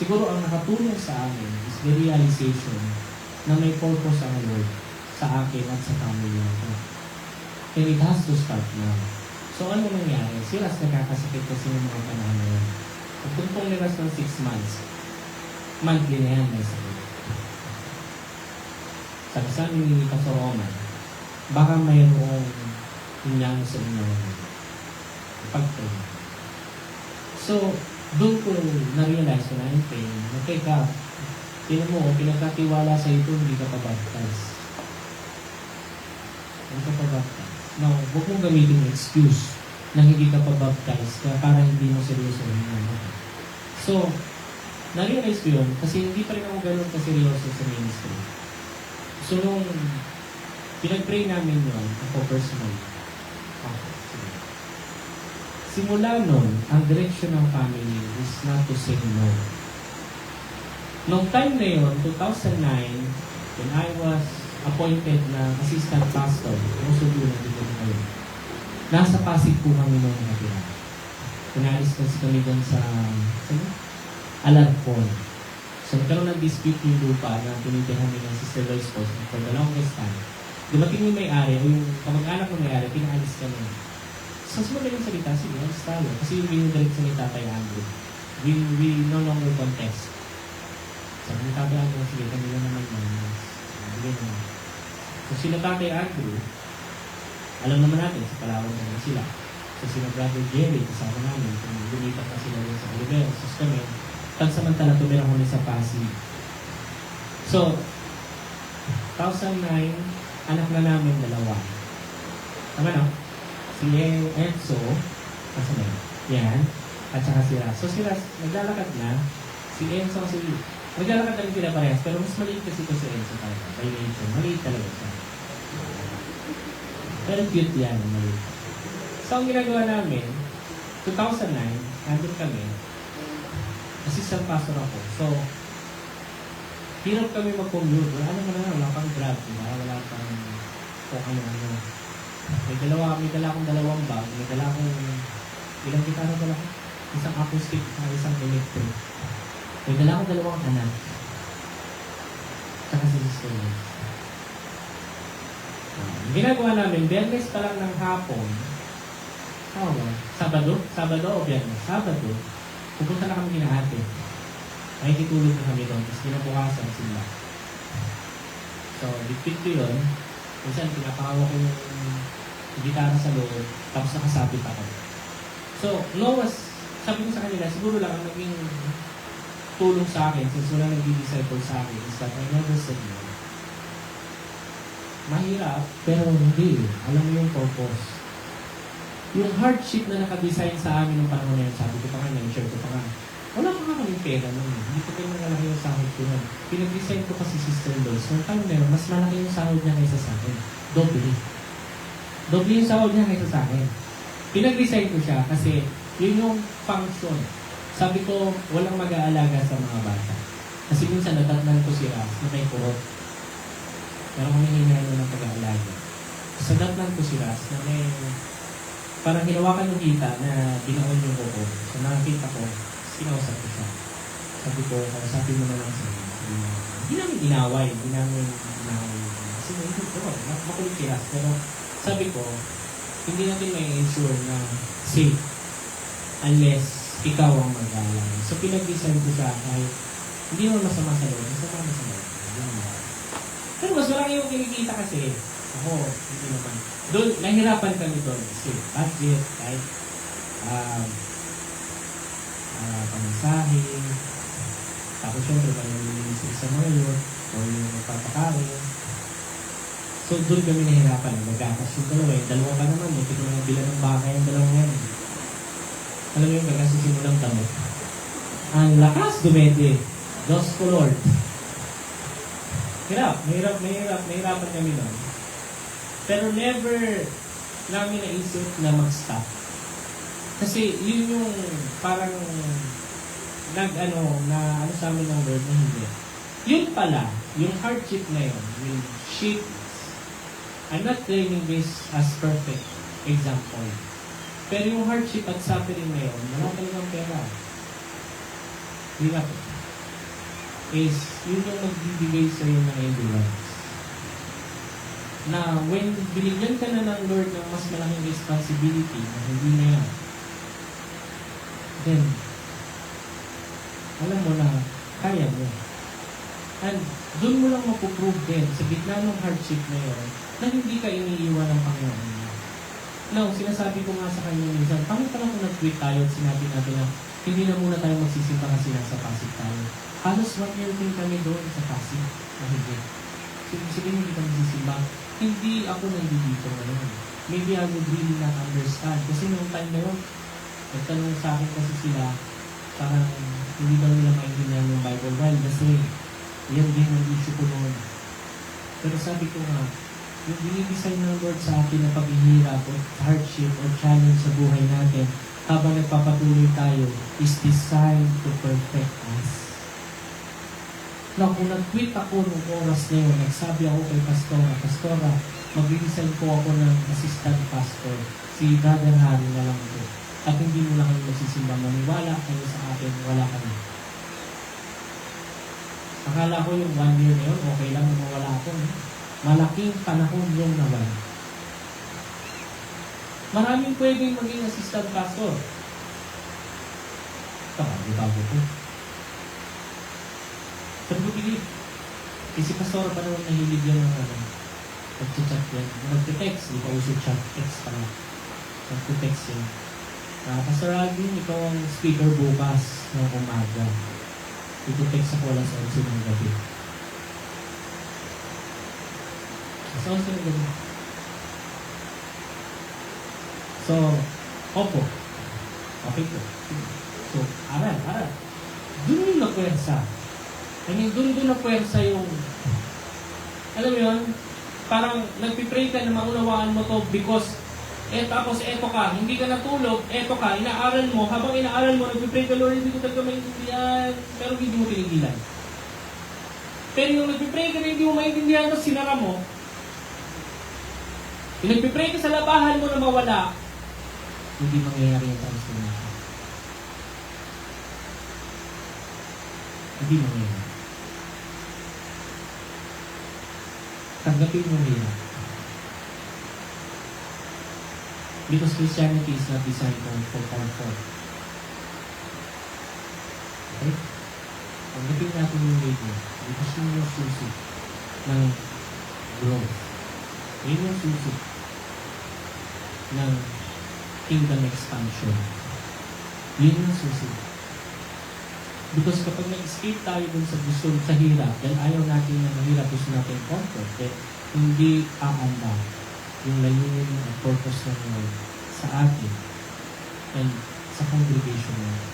siguro ang nakatulong sa amin is the realization na may purpose ang Lord sa akin at sa family ko. And it has to start now. So, ano nangyari? Si Ras nakakasakit kasi ng mga panahon na yun. Pagtumpong ni Ras ng 6 months, monthly na yan may sakit. Sabi sa amin ni Pastor Roman, baka mayroong inyang sa inyo pag-pray. So, doon ko na-realize ko na yung pain. Okay ka, tinan mo, pinagkatiwala sa ito, hindi ka pa-baptize. Hindi ka pa-baptize. Now, huwag mong gamitin yung excuse na hindi ka pa-baptize para hindi mo seryoso yung So, na-realize ko yun kasi hindi pa rin ako ganun kaseryoso sa ministry. So, nung pinag-pray namin yun, ako personally, simula nun, ang direction ng family is not to say no. Noong time na yun, 2009, when I was appointed na assistant pastor, most of you nandito na kayo, nasa Pasig po kami noong natira. Pinalis kasi kami doon sa Alarcon. So, nagkaroon ng dispute yung lupa na tinitihan nila si Sister Lois po for the longest time. Dumating yung may-ari, yung kamag-anak ng may-ari, pinaalis kami. So, sa magaling salita, sige, alis tayo. Kasi yung binidirect sa ni Tatay Andrew. We no longer contest. Sabi ni Tatay Andrew, sige, kami na naman manas. Bigay naman. So, sila Tatay Andrew, alam naman natin, sa Palawan naman sila. So, sila Brother Jerry, kasama namin, kung lumipat na sila rin sa Oliveros. So, kami, pansamantala tumira kami sa Pasig. So, 2009, anak na namin dalawa. Tama na? Si Enzo, kasi yan, at saka si Ras. So si Ras, naglalakad na, si Enzo kasi, naglalakad na rin sila parehas, pero mas maliit kasi ito si Enzo talaga, by nature, maliit talaga siya. Pero cute yan, maliit. So ang ginagawa namin, 2009, nandun kami, assistant pastor ako, so, hirap kami mag-commute, wala pang grab, diba? Wala pang kung ano. May dala akong dalawang bag, may dala akong ilang gitara dala ko? Isang acoustic at isang electric. May dala akong dalawang anak. Saka si Sister Lois. Ginagawa namin, Biyernes pa lang ng hapon, Sabado o Biyernes? Sabado, pupunta na kami kina ate. Ay, ditulog na kami doon, tapos kinabukasan sila. So, bitbit ko yun. Minsan, pinapahawa ko yung gitara sa loob, tapos nakasabit ako. So, sabi ko sa kanila, siguro lang ang naging tulong sa akin, since wala nag-disciple sa akin, is that I never said no. Mahirap, pero hindi. Alam mo yung purpose. Yung hardship na nakadesign sa amin ng panahon na yun, sabi ko pa nga, nag-share ko pa nga, wala pa nga kaming pera nun. Hindi ko kayo nakalaki yung sahod ko nun. Pinag-design ko kasi Sister Lois. Nung time na yun, mas malaki yung sahod niya kaysa sa akin. Doble yung sahod niya kaysa sa akin. Pinag-design ko siya kasi yun yung function. Sabi ko, walang mag-aalaga sa mga bata. Kasi minsan natatnan ko si Ras na may kurot. Pero kung hinihingi ng pag-aalaga. Sa datnan ko si Ras na may parang hinawakan yung hita na binaon yung kuko. So nakakita ko, kinausap ko siya. Sabi ko, sabi mo na lang sa hindi namin inaway. Kasi hindi ko, makulit kaya. Pero sabi ko, hindi natin may ensure na safe unless ikaw ang magalang. So pinag-design ko siya kahit hindi naman masama sa loob, masama sa loob. Pero mas malaki yung kinikita kasi. Ako, hindi naman. Doon, nahirapan kami doon. Kasi budget, kahit pamasahe, tapos syempre kami nililisin sa mga yun, o yung magpapakain. So doon kami nahirapan. Magagas yung dalawa. Yung dalawa pa naman, yung tignan ng bilang ng baka yung dalawa yan. Alam mo yung gagas yung simulang damo. Ang lakas dumede. Diyos ko Lord. Mahirapan kami doon. Pero never namin naisip na mag-stop. Kasi yun yung parang ano sa amin ng word na hindi. Yun pala, yung hardship na yun, will shape us. I'm not claiming this as perfect example. Pero yung hardship at suffering na yun, wala talagang pera. Hindi na po. Is yun yung magbibigay sa iyo ng endurance. Na when binigyan ka na ng Lord ng mas malaking responsibility na hindi na yan, then alam mo na kaya mo. And doon mo lang mapuprove din sa gitna ng hardship na yun na hindi ka iniiwan ng Panginoon mo. Now, sinasabi ko nga sa kanya minsan, paano pala kung nag-tweet tayo at sinabi natin na hindi na muna tayo magsisimba kasi nasa Pasig tayo. Halos 1 year din kami doon sa Pasig. Mahigit. Sige, hindi kami magsisimba. Hindi ako nandito ngayon. Maybe I would really not understand. Kasi noong time na yun, nagtanong sa akin kasi sila, parang hindi daw nila maintindihan yung Bible. Well, kasi yan din ang issue ko noon. Pero sabi ko nga, yung binidesign ng Lord sa atin na paghihirap o hardship o challenge sa buhay natin habang nagpapatuloy tayo is designed to perfect us. Now, kung nag-tweet ako nung oras na yun, nagsabi ako kay Pastora, mag-resign po ako ng assistant pastor. Si Brother Harry na lang ito. At hindi mo lang kami magsisimba. Maniwala kayo sa akin, wala kami. Akala ko yung 1 year na yun, okay lang na mawala ako. Malaking panahon yung nawala. Maraming pwedeng maging assistant pastor. Di bago ko. Pero bumili. Si Pastor pa naman nahilig yan ng nag-chat yan. Nag-text. Di pa uso chat. Text pa lang. Nag-text yan. Pastor Alvin, ikaw ang speaker bukas ng umaga. Ito-text ako alas 11 ng gabi. Alas 11 ng gabi. So, opo. Okay po. So, aral. Doon yung napwersa. I mean, doon na puwersa yung, alam mo yun, parang nagpipray ka na maunawaan mo to because, tapos eto ka, hindi ka natulog, eto ka, inaaral mo, habang inaaral mo, nagpipray ka, Lord, hindi ko talaga maintindihan, pero hindi mo tinigilan. Pero yung nagpipray ka na hindi mo maintindihan, tapos sinara mo, yung nagpipray ka sa labahan mo na mawala, hindi mangyayari yung transformation. Hindi mangyayari. Tanggapin mo hirap. Because Christianity is not designed for comfort. Okay? Tanggapin natin yung labor. Because yun yung susi ng growth. Yun yung susi ng kingdom expansion. Yun yung susi. Because kapag nag-escape tayo dun sa gusto sa hirap, dahil ayaw natin na mahirap, gusto natin comfort, then hindi aanda yung layunin at purpose ng Lord sa atin and sa congregation natin.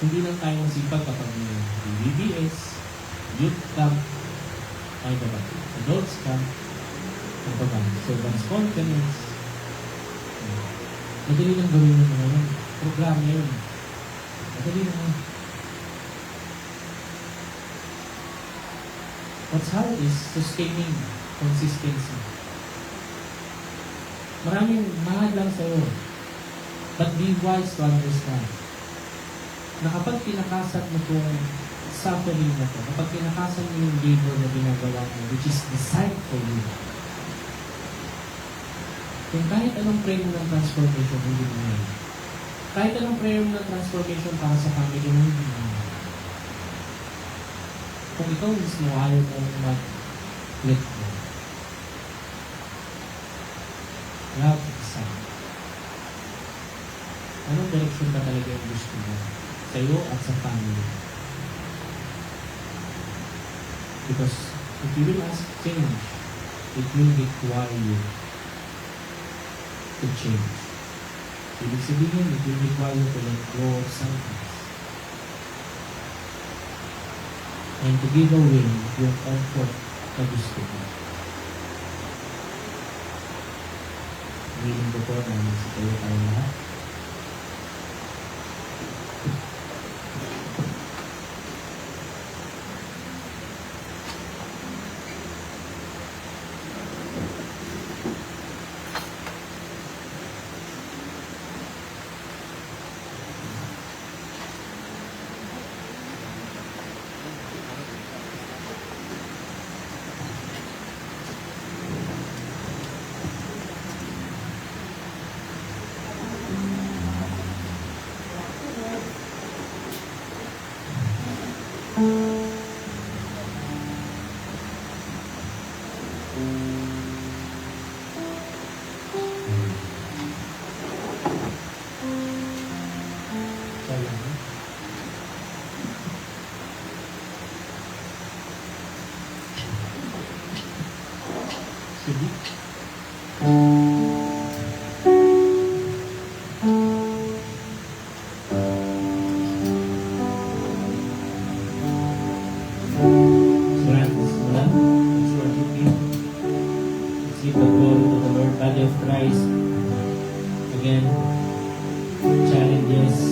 Hindi lang tayo masipag kapag may BBS, youth camp, ay ba, adults camp, ay ba, servants conference. Madali lang gawin ng mga yun. Programa yun. Madali lang yun. What's hard is sustaining consistency. Maraming mahal lang sa'yo. But be wise to understand na kapag pinakasat mo itong suffering na to, kapag pinakasan mo yung labor na ginagawa mo, which is designed for you, kung kahit anong prayer mo ng transformation, hindi mo ngayon. Kahit anong prayer mo ng transformation para sa family mo, hindi mo ngayon. Kung ikaw mismo ayaw mong mag-let go, you have to decide. Anong direction ba talaga yung gusto mo? Sa'yo at sa family. Because if you will ask change, it will require you to change. Ibig sabihin, it will require you to let go of something. And to give away yung comfort na gusto mo. Willing ko po na sa kayo tayo lahat. Sayang. Sige. Friends, wala. Let's worship Him. Let's give the glory to the Lord, body of Christ. Again, challenges,